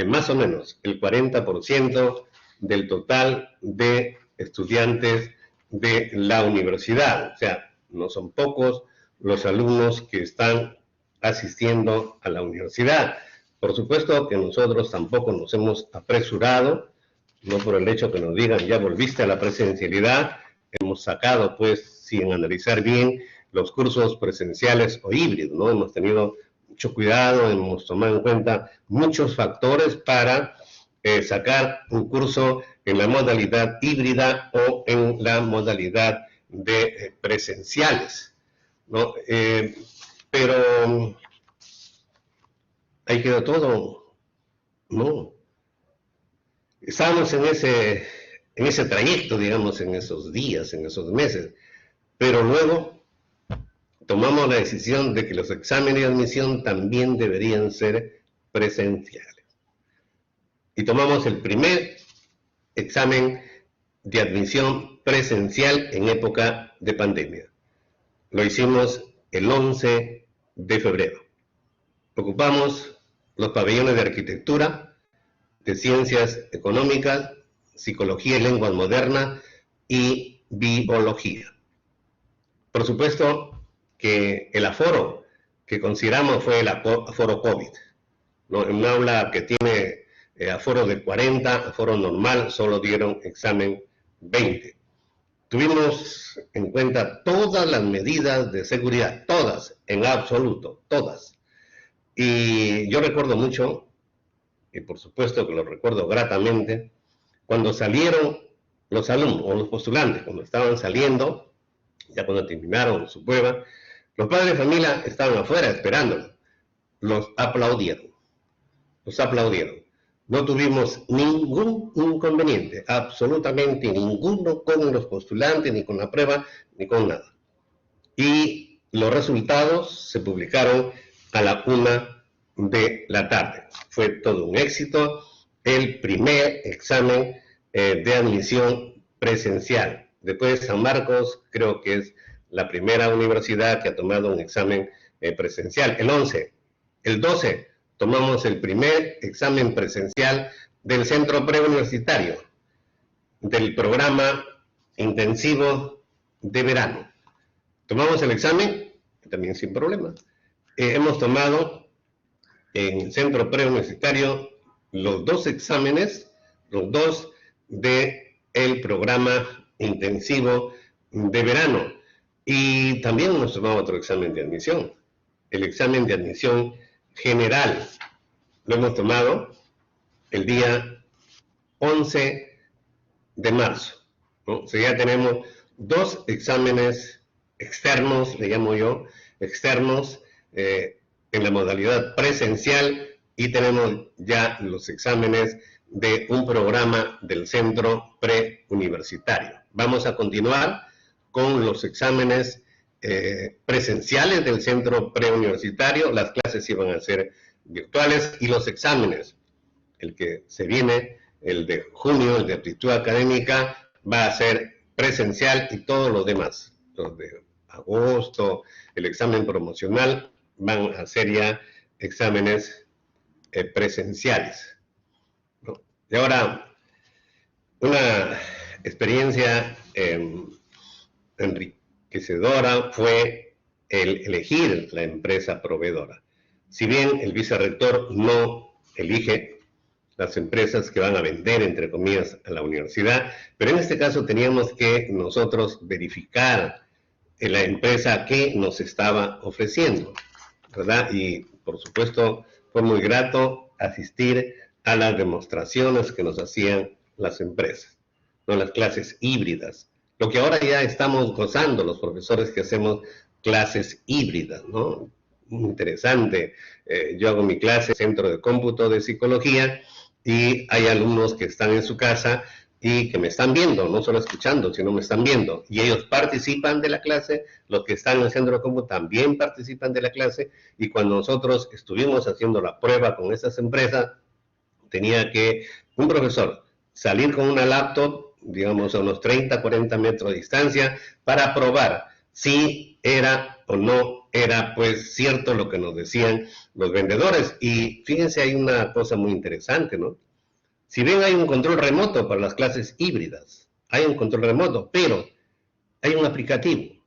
B: más o menos el 40% del total de estudiantes de la universidad. O sea, no son pocos los alumnos que están asistiendo a la universidad. Por supuesto que nosotros tampoco nos hemos apresurado, no por el hecho que nos digan ya volviste a la presencialidad. Hemos sacado, pues, sin analizar bien, los cursos presenciales o híbridos, ¿no? Hemos tenido mucho cuidado, hemos tomado en cuenta muchos factores para sacar un curso en la modalidad híbrida o en la modalidad de presenciales, ¿no? Pero ahí quedó todo, ¿no? Estábamos en ese trayecto, digamos, en esos días, en esos meses, pero luego tomamos la decisión de que los exámenes de admisión también deberían ser presenciales. Y tomamos el primer examen de admisión presencial en época de pandemia. Lo hicimos el 11 de febrero. Ocupamos los pabellones de arquitectura, de ciencias económicas, psicología y lenguas modernas y biología. Por supuesto que el aforo que consideramos fue el aforo COVID, ¿no? En un aula que tiene aforo de 40, aforo normal, solo dieron examen 20. Tuvimos en cuenta todas las medidas de seguridad, todas, en absoluto, todas. Y yo recuerdo mucho, y por supuesto que lo recuerdo gratamente, cuando salieron los alumnos o los postulantes, cuando estaban saliendo, ya cuando terminaron su prueba, los padres de familia estaban afuera esperándolos. Los aplaudieron. Los aplaudieron. No tuvimos ningún inconveniente, absolutamente ninguno, con los postulantes, ni con la prueba, ni con nada. Y los resultados se publicaron a la 1 de la tarde. Fue todo un éxito el primer examen de admisión presencial. Después San Marcos creo que es la primera universidad que ha tomado un examen presencial. El 11, el 12 tomamos el primer examen presencial del centro preuniversitario, del programa intensivo de verano. Tomamos el examen, también sin problema. Hemos tomado en el centro preuniversitario los dos exámenes, los dos del programa intensivo de verano. Y también hemos tomado otro examen de admisión, el examen de admisión general. Lo hemos tomado el día 11 de marzo, ¿no? O sea, ya tenemos dos exámenes externos, le llamo yo, externos, en la modalidad presencial, y tenemos ya los exámenes de un programa del centro preuniversitario. Vamos a continuar con los exámenes presenciales del centro preuniversitario. Las clases iban a ser virtuales, y los exámenes, el que se viene, el de junio, el de aptitud académica, va a ser presencial, y todos los demás, los de agosto, el examen promocional, van a ser ya exámenes presenciales, ¿no? Y ahora, una experiencia enriquecedora fue el elegir la empresa proveedora. Si bien el vicerrector no elige las empresas que van a vender, entre comillas, a la universidad, pero en este caso teníamos que nosotros verificar la empresa que nos estaba ofreciendo, ¿verdad? Y por supuesto fue muy grato asistir a las demostraciones que nos hacían las empresas, ¿no? Las clases híbridas, lo que ahora ya estamos gozando los profesores que hacemos clases híbridas, ¿no? Muy interesante. Yo hago mi clase Centro de Cómputo de Psicología y hay alumnos que están en su casa y que me están viendo, no solo escuchando, sino me están viendo. Y ellos participan de la clase, los que están en el Centro de Cómputo también participan de la clase, y cuando nosotros estuvimos haciendo la prueba con esas empresas, tenía que un profesor salir con una laptop, digamos a unos 30, 40 metros de distancia, para probar si era o no era pues cierto lo que nos decían los vendedores. Y fíjense, hay una cosa muy interesante, ¿no? Si bien hay un control remoto para las clases híbridas, hay un control remoto, pero hay un aplicativo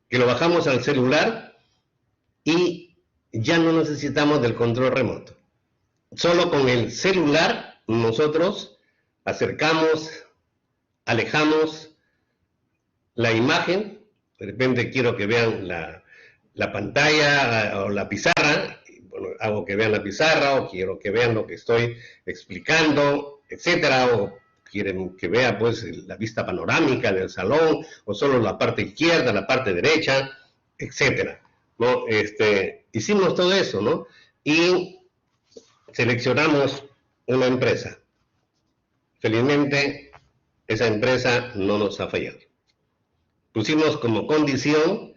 B: que lo bajamos al celular y ya no necesitamos del control remoto. Solo con el celular nosotros acercamos, alejamos la imagen. De repente quiero que vean la pantalla o la pizarra, bueno, hago que vean la pizarra, o quiero que vean lo que estoy explicando, etcétera, o quieren que vea pues la vista panorámica del salón, o solo la parte izquierda, la parte derecha, etcétera, ¿no? Hicimos todo eso, ¿no? Y seleccionamos una empresa. Felizmente, esa empresa no nos ha fallado. Pusimos como condición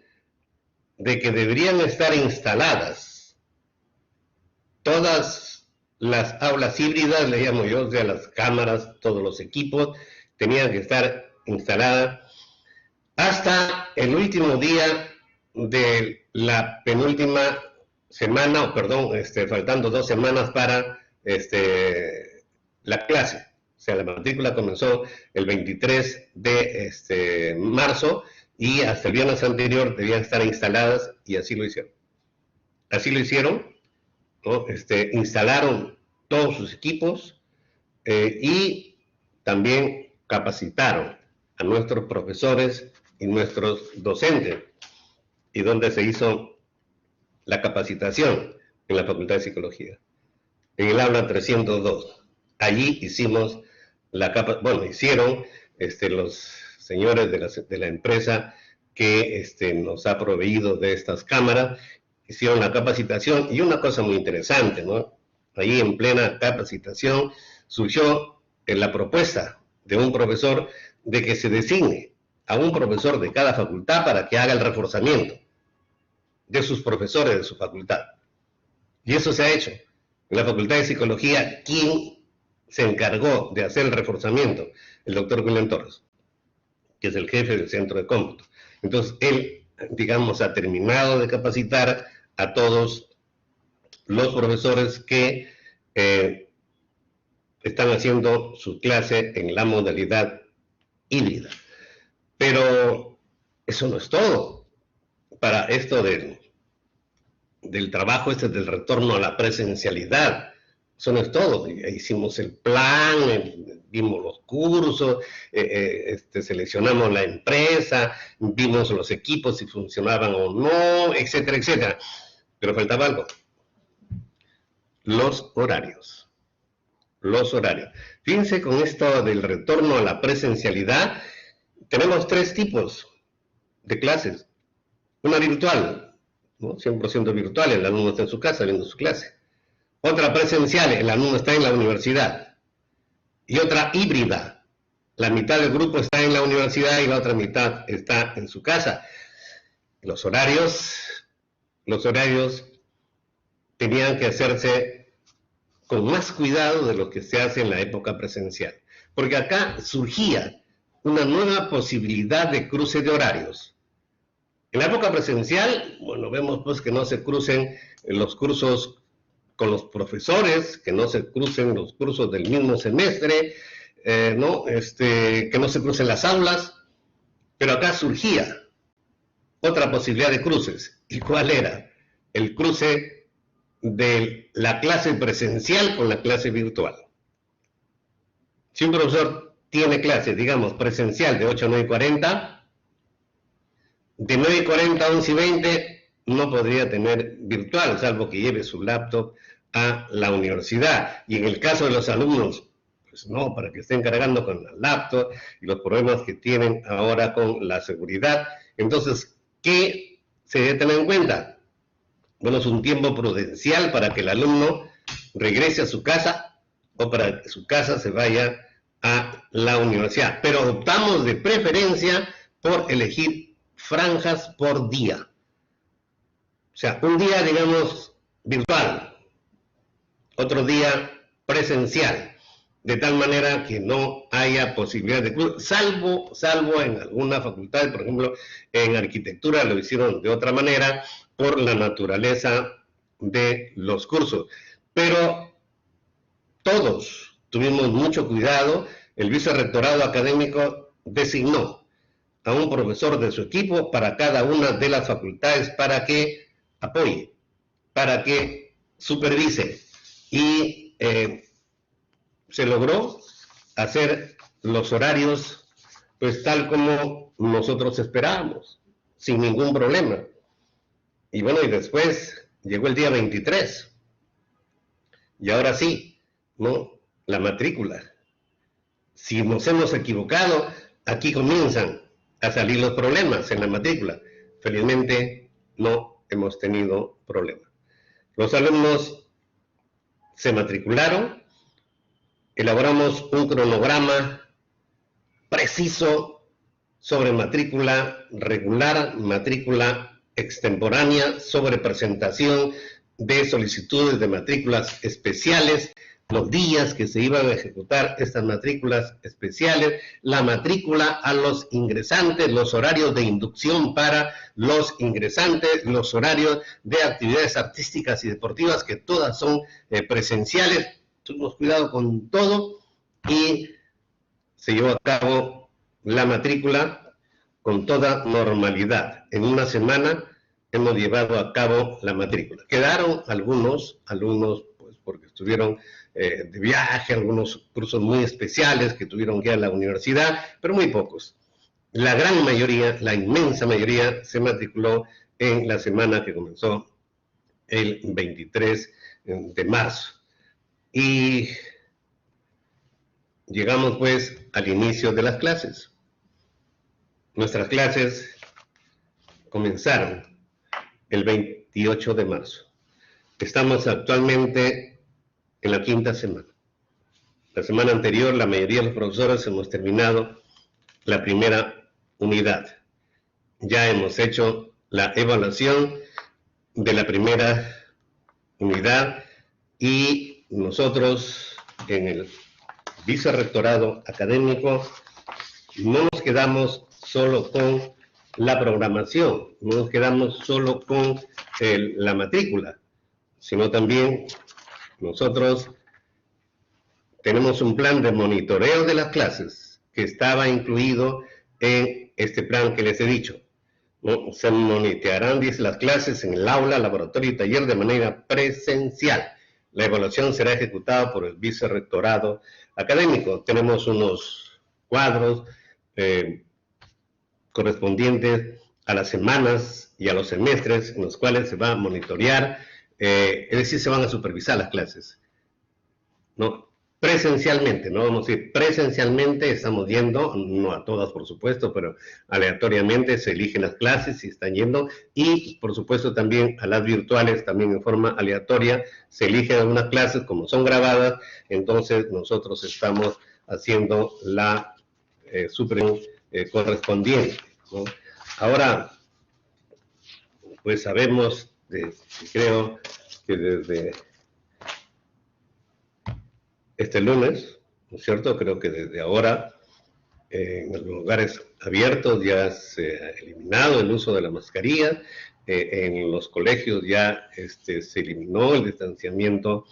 B: de que deberían estar instaladas todas las aulas híbridas, le llamo yo, o sea, las cámaras, todos los equipos, tenían que estar instaladas hasta el último día de la penúltima semana, o perdón, faltando 2 semanas para la clase. O sea, la matrícula comenzó el 23 de marzo y hasta el viernes anterior debían estar instaladas, y así lo hicieron. Así lo hicieron, ¿no? Instalaron todos sus equipos y también capacitaron a nuestros profesores y nuestros docentes. ¿Y dónde se hizo la capacitación? En la Facultad de Psicología, en el aula 302. Allí hicimos hicieron los señores de la empresa que nos ha proveído de estas cámaras, hicieron la capacitación. Y una cosa muy interesante, ¿no? Allí en plena capacitación surgió la propuesta de un profesor de que se designe a un profesor de cada facultad para que haga el reforzamiento de sus profesores de su facultad. Y eso se ha hecho. En la Facultad de Psicología, ¿quién se encargó de hacer el reforzamiento? El doctor William Torres, que es el jefe del Centro de Cómputo. Entonces, él, digamos, ha terminado de capacitar a todos los profesores que están haciendo su clase en la modalidad híbrida. Pero eso no es todo. Para esto del trabajo del retorno a la presencialidad, eso no es todo. Hicimos el plan, vimos los cursos, seleccionamos la empresa, vimos los equipos si funcionaban o no, etcétera, etcétera. Pero faltaba algo: los horarios. Los horarios. Fíjense, con esto del retorno a la presencialidad, tenemos 3 tipos de clases. Una virtual, ¿no? 100% virtual, el alumno está en su casa viendo su clase. Otra presencial, el alumno está en la universidad. Y otra híbrida, la mitad del grupo está en la universidad y la otra mitad está en su casa. Los horarios tenían que hacerse con más cuidado de lo que se hace en la época presencial. Porque acá surgía una nueva posibilidad de cruce de horarios. En la época presencial, bueno, vemos pues que no se crucen los cursos con los profesores, que no se crucen los cursos del mismo semestre, ¿no? Que no se crucen las aulas, pero acá surgía otra posibilidad de cruces. ¿Y cuál era? El cruce de la clase presencial con la clase virtual. Si un profesor tiene clase, digamos, presencial de 8 a 9:40, de 9:40 a 11:20 no podría tener virtual, salvo que lleve su laptop a la universidad. Y en el caso de los alumnos, pues no, para que estén cargando con la laptop y los problemas que tienen ahora con la seguridad. Entonces, ¿qué se debe tener en cuenta? Bueno, es un tiempo prudencial para que el alumno regrese a su casa o para que su casa se vaya a la universidad. Pero optamos de preferencia por elegir franjas por día. O sea, un día, digamos, virtual, otro día presencial, de tal manera que no haya posibilidad de cruce, salvo en algunas facultades, por ejemplo, en arquitectura lo hicieron de otra manera, por la naturaleza de los cursos. Pero todos tuvimos mucho cuidado. El vicerrectorado académico designó a un profesor de su equipo para cada una de las facultades para que apoye, para que supervise. Y se logró hacer los horarios pues tal como nosotros esperábamos, sin ningún problema. Y bueno, y después llegó el día 23. Y ahora sí, ¿no? La matrícula. Si nos hemos equivocado, aquí comienzan a salir los problemas en la matrícula. Felizmente no hemos tenido problemas. Los alumnos se matricularon, elaboramos un cronograma preciso sobre matrícula regular, matrícula extemporánea, sobre presentación de solicitudes de matrículas especiales, los días que se iban a ejecutar estas matrículas especiales, la matrícula a los ingresantes, los horarios de inducción para los ingresantes, los horarios de actividades artísticas y deportivas, que todas son presenciales. Tuvimos cuidado con todo y se llevó a cabo la matrícula con toda normalidad. En una semana hemos llevado a cabo la matrícula. Quedaron algunos alumnos, pues porque estuvieron de viaje, algunos cursos muy especiales que tuvieron que ir a la universidad, pero muy pocos. La gran mayoría, la inmensa mayoría, se matriculó en la semana que comenzó el 23 de marzo. Y llegamos pues al inicio de las clases. Nuestras clases comenzaron el 28 de marzo. Estamos actualmente en la 5ª semana. La semana anterior, la mayoría de los profesores hemos terminado la primera unidad. Ya hemos hecho la evaluación de la primera unidad y nosotros en el vicerrectorado académico no nos quedamos solo con la programación, no nos quedamos solo con la matrícula, sino también nosotros tenemos un plan de monitoreo de las clases que estaba incluido en este plan que les he dicho, ¿no? Se monitorearán, dice, las clases en el aula, laboratorio y taller de manera presencial. La evaluación será ejecutada por el vicerrectorado académico. Tenemos unos cuadros correspondientes a las semanas y a los semestres en los cuales se va a monitorear, es decir, se van a supervisar las clases, ¿no? Presencialmente, no vamos a decir presencialmente, estamos yendo, no a todas por supuesto, pero aleatoriamente se eligen las clases y están yendo, y por supuesto también a las virtuales, también en forma aleatoria, se eligen algunas clases como son grabadas, entonces nosotros estamos haciendo la supervisión correspondiente, ¿no? Ahora, pues sabemos, creo que desde este lunes, ¿no es cierto? Creo que desde ahora en los lugares abiertos ya se ha eliminado el uso de la mascarilla en los colegios ya se eliminó el distanciamiento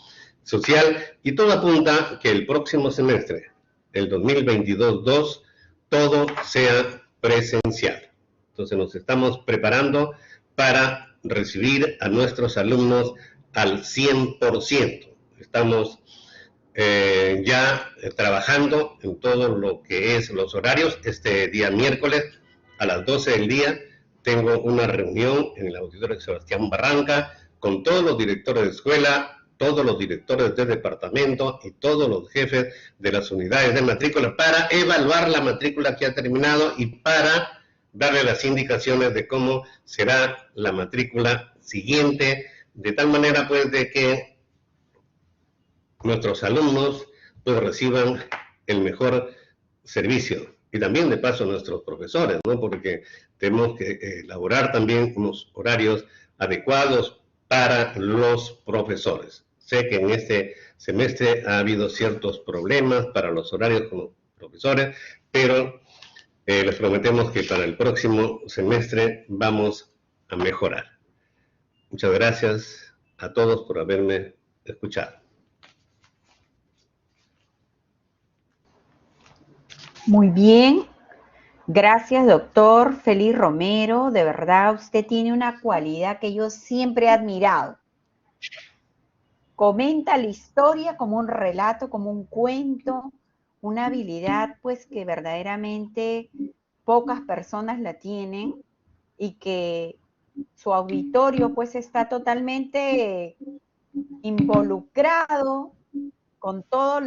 B: social y todo apunta que el próximo semestre, el 2022-2, todo sea presencial. Entonces nos estamos preparando para recibir a nuestros alumnos al 100%. Estamos ya trabajando en todo lo que es los horarios. Este día miércoles a las 12 del día tengo una reunión en el auditorio de Sebastián Barranca con todos los directores de escuela, todos los directores de departamento y todos los jefes de las unidades de matrícula para evaluar la matrícula que ha terminado y para darle las indicaciones de cómo será la matrícula siguiente, de tal manera pues de que nuestros alumnos pues reciban el mejor servicio y también de paso nuestros profesores, ¿no? Porque tenemos que elaborar también unos horarios adecuados para los profesores. Sé que en este semestre ha habido ciertos problemas para los horarios con los profesores, pero les prometemos que para el próximo semestre vamos a mejorar. Muchas gracias a todos por haberme escuchado.
A: Muy bien. Gracias, doctor Félix Romero. De verdad, usted tiene una cualidad que yo siempre he admirado. Comenta la historia como un relato, como un cuento, una habilidad pues que verdaderamente pocas personas la tienen y que su auditorio pues está totalmente involucrado con todos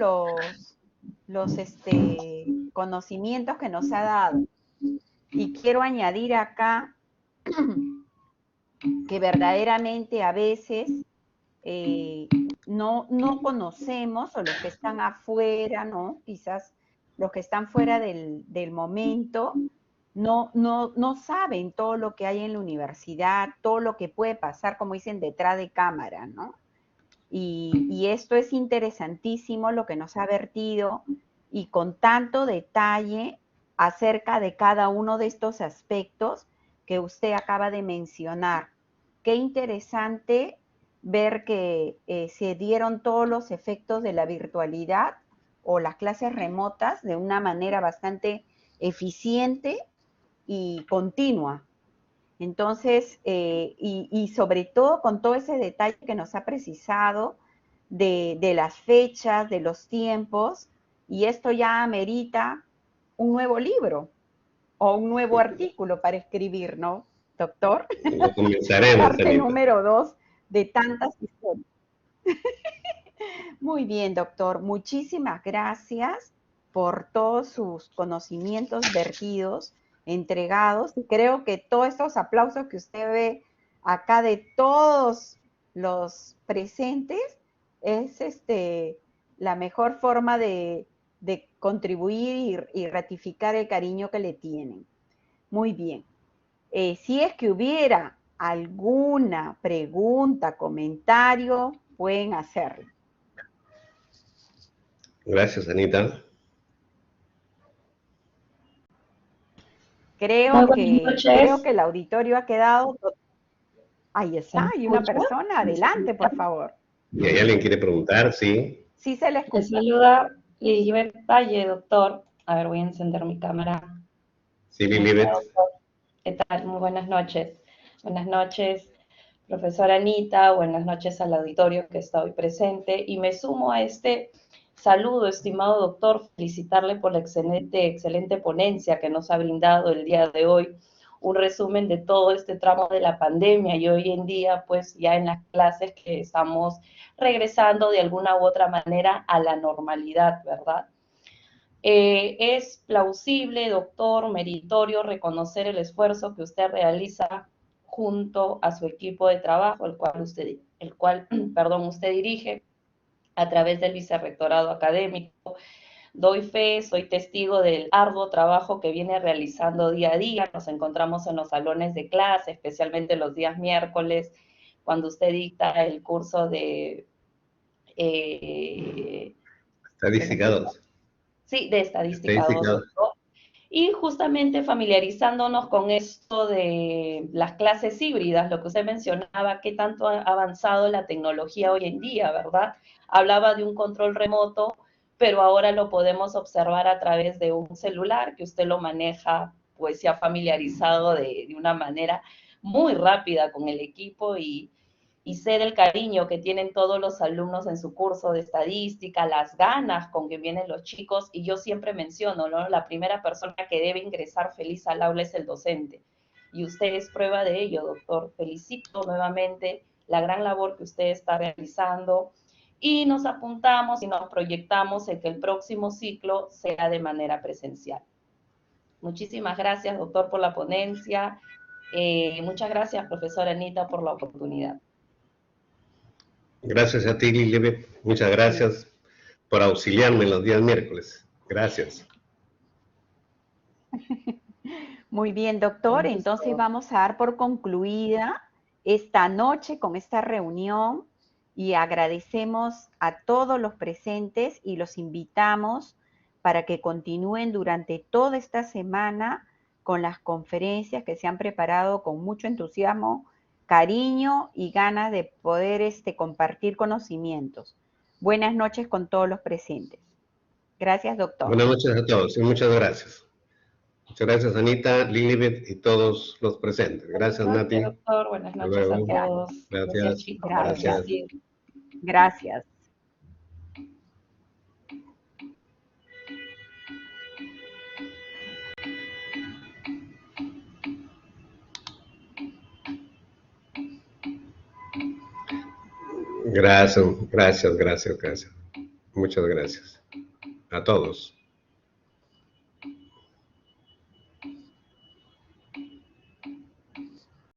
A: los conocimientos que nos ha dado. Y quiero añadir acá que verdaderamente a veces no conocemos, o los que están afuera, ¿no? Quizás los que están fuera del momento, no saben todo lo que hay en la universidad, todo lo que puede pasar, como dicen, detrás de cámara, ¿no? Y esto es interesantísimo lo que nos ha vertido y con tanto detalle acerca de cada uno de estos aspectos que usted acaba de mencionar. Qué interesante ver que se dieron todos los efectos de la virtualidad o las clases remotas de una manera bastante eficiente y continua. Entonces, y sobre todo con todo ese detalle que nos ha precisado de las fechas, de los tiempos, y esto ya amerita un nuevo libro o un nuevo artículo para escribir, ¿no, doctor?
B: Lo comenzaremos,
A: Parte
B: Anita.
A: número 2 de tantas historias. Muy bien, doctor. Muchísimas gracias por todos sus conocimientos vertidos, entregados. Y creo que todos estos aplausos que usted ve acá de todos los presentes es la mejor forma de contribuir y ratificar el cariño que le tienen. Muy bien. Si es que hubiera alguna pregunta, comentario, pueden hacerlo.
B: Gracias, Anita.
A: Creo que el auditorio ha quedado... Ahí está, hay una persona. Adelante, por favor.
B: ¿Y hay alguien quiere preguntar? Sí.
A: Sí se le
D: Le
A: escucha.
D: saluda Lilibet Valle, doctor. A ver, voy a encender mi cámara.
B: Sí, Lilibet.
D: ¿Qué tal? Muy buenas noches. Buenas noches, profesora Anita. Buenas noches al auditorio que está hoy presente. Y me sumo a este saludo, estimado doctor, felicitarle por la excelente ponencia que nos ha brindado el día de hoy. Un resumen de todo este tramo de la pandemia y hoy en día, pues ya en las clases que estamos regresando de alguna u otra manera a la normalidad, ¿verdad? Es plausible, doctor, meritorio, reconocer el esfuerzo que usted realiza junto a su equipo de trabajo, el cual usted dirige a través del vicerrectorado académico. Doy fe, soy testigo del arduo trabajo que viene realizando día a día. Nos encontramos en los salones de clase, especialmente los días miércoles, cuando usted dicta el curso de...
B: Estadística 2.
D: Sí, de estadística 2. Y justamente familiarizándonos con esto de las clases híbridas, lo que usted mencionaba, qué tanto ha avanzado la tecnología hoy en día, ¿verdad? Hablaba de un control remoto, pero ahora lo podemos observar a través de un celular, que usted lo maneja, pues se ha familiarizado de una manera muy rápida con el equipo y sé del cariño que tienen todos los alumnos en su curso de estadística, las ganas con que vienen los chicos, y yo siempre menciono, ¿no? La primera persona que debe ingresar feliz al aula es el docente. Y usted es prueba de ello, doctor. Felicito nuevamente la gran labor que usted está realizando y nos apuntamos y nos proyectamos en que el próximo ciclo sea de manera presencial. Muchísimas gracias, doctor, por la ponencia. Muchas gracias, profesora Anita, por la oportunidad.
B: Gracias a ti, Lili. Muchas gracias por auxiliarme en los días miércoles. Gracias.
A: Muy bien, doctor. Entonces vamos a dar por concluida esta noche con esta reunión y agradecemos a todos los presentes y los invitamos para que continúen durante toda esta semana con las conferencias que se han preparado con mucho entusiasmo, cariño y ganas de poder compartir conocimientos. Buenas noches con todos los presentes. Gracias, doctor.
B: Buenas noches a todos y muchas gracias. Muchas gracias, Anita, Lilibet y todos los presentes. Gracias, Nati.
D: Doctor. Buenas noches a
B: luego.
D: todos.
B: Gracias.
D: Chicos.
A: Gracias.
B: Gracias.
A: Gracias.
B: Gracias, gracias, gracias, gracias. Muchas gracias. A todos.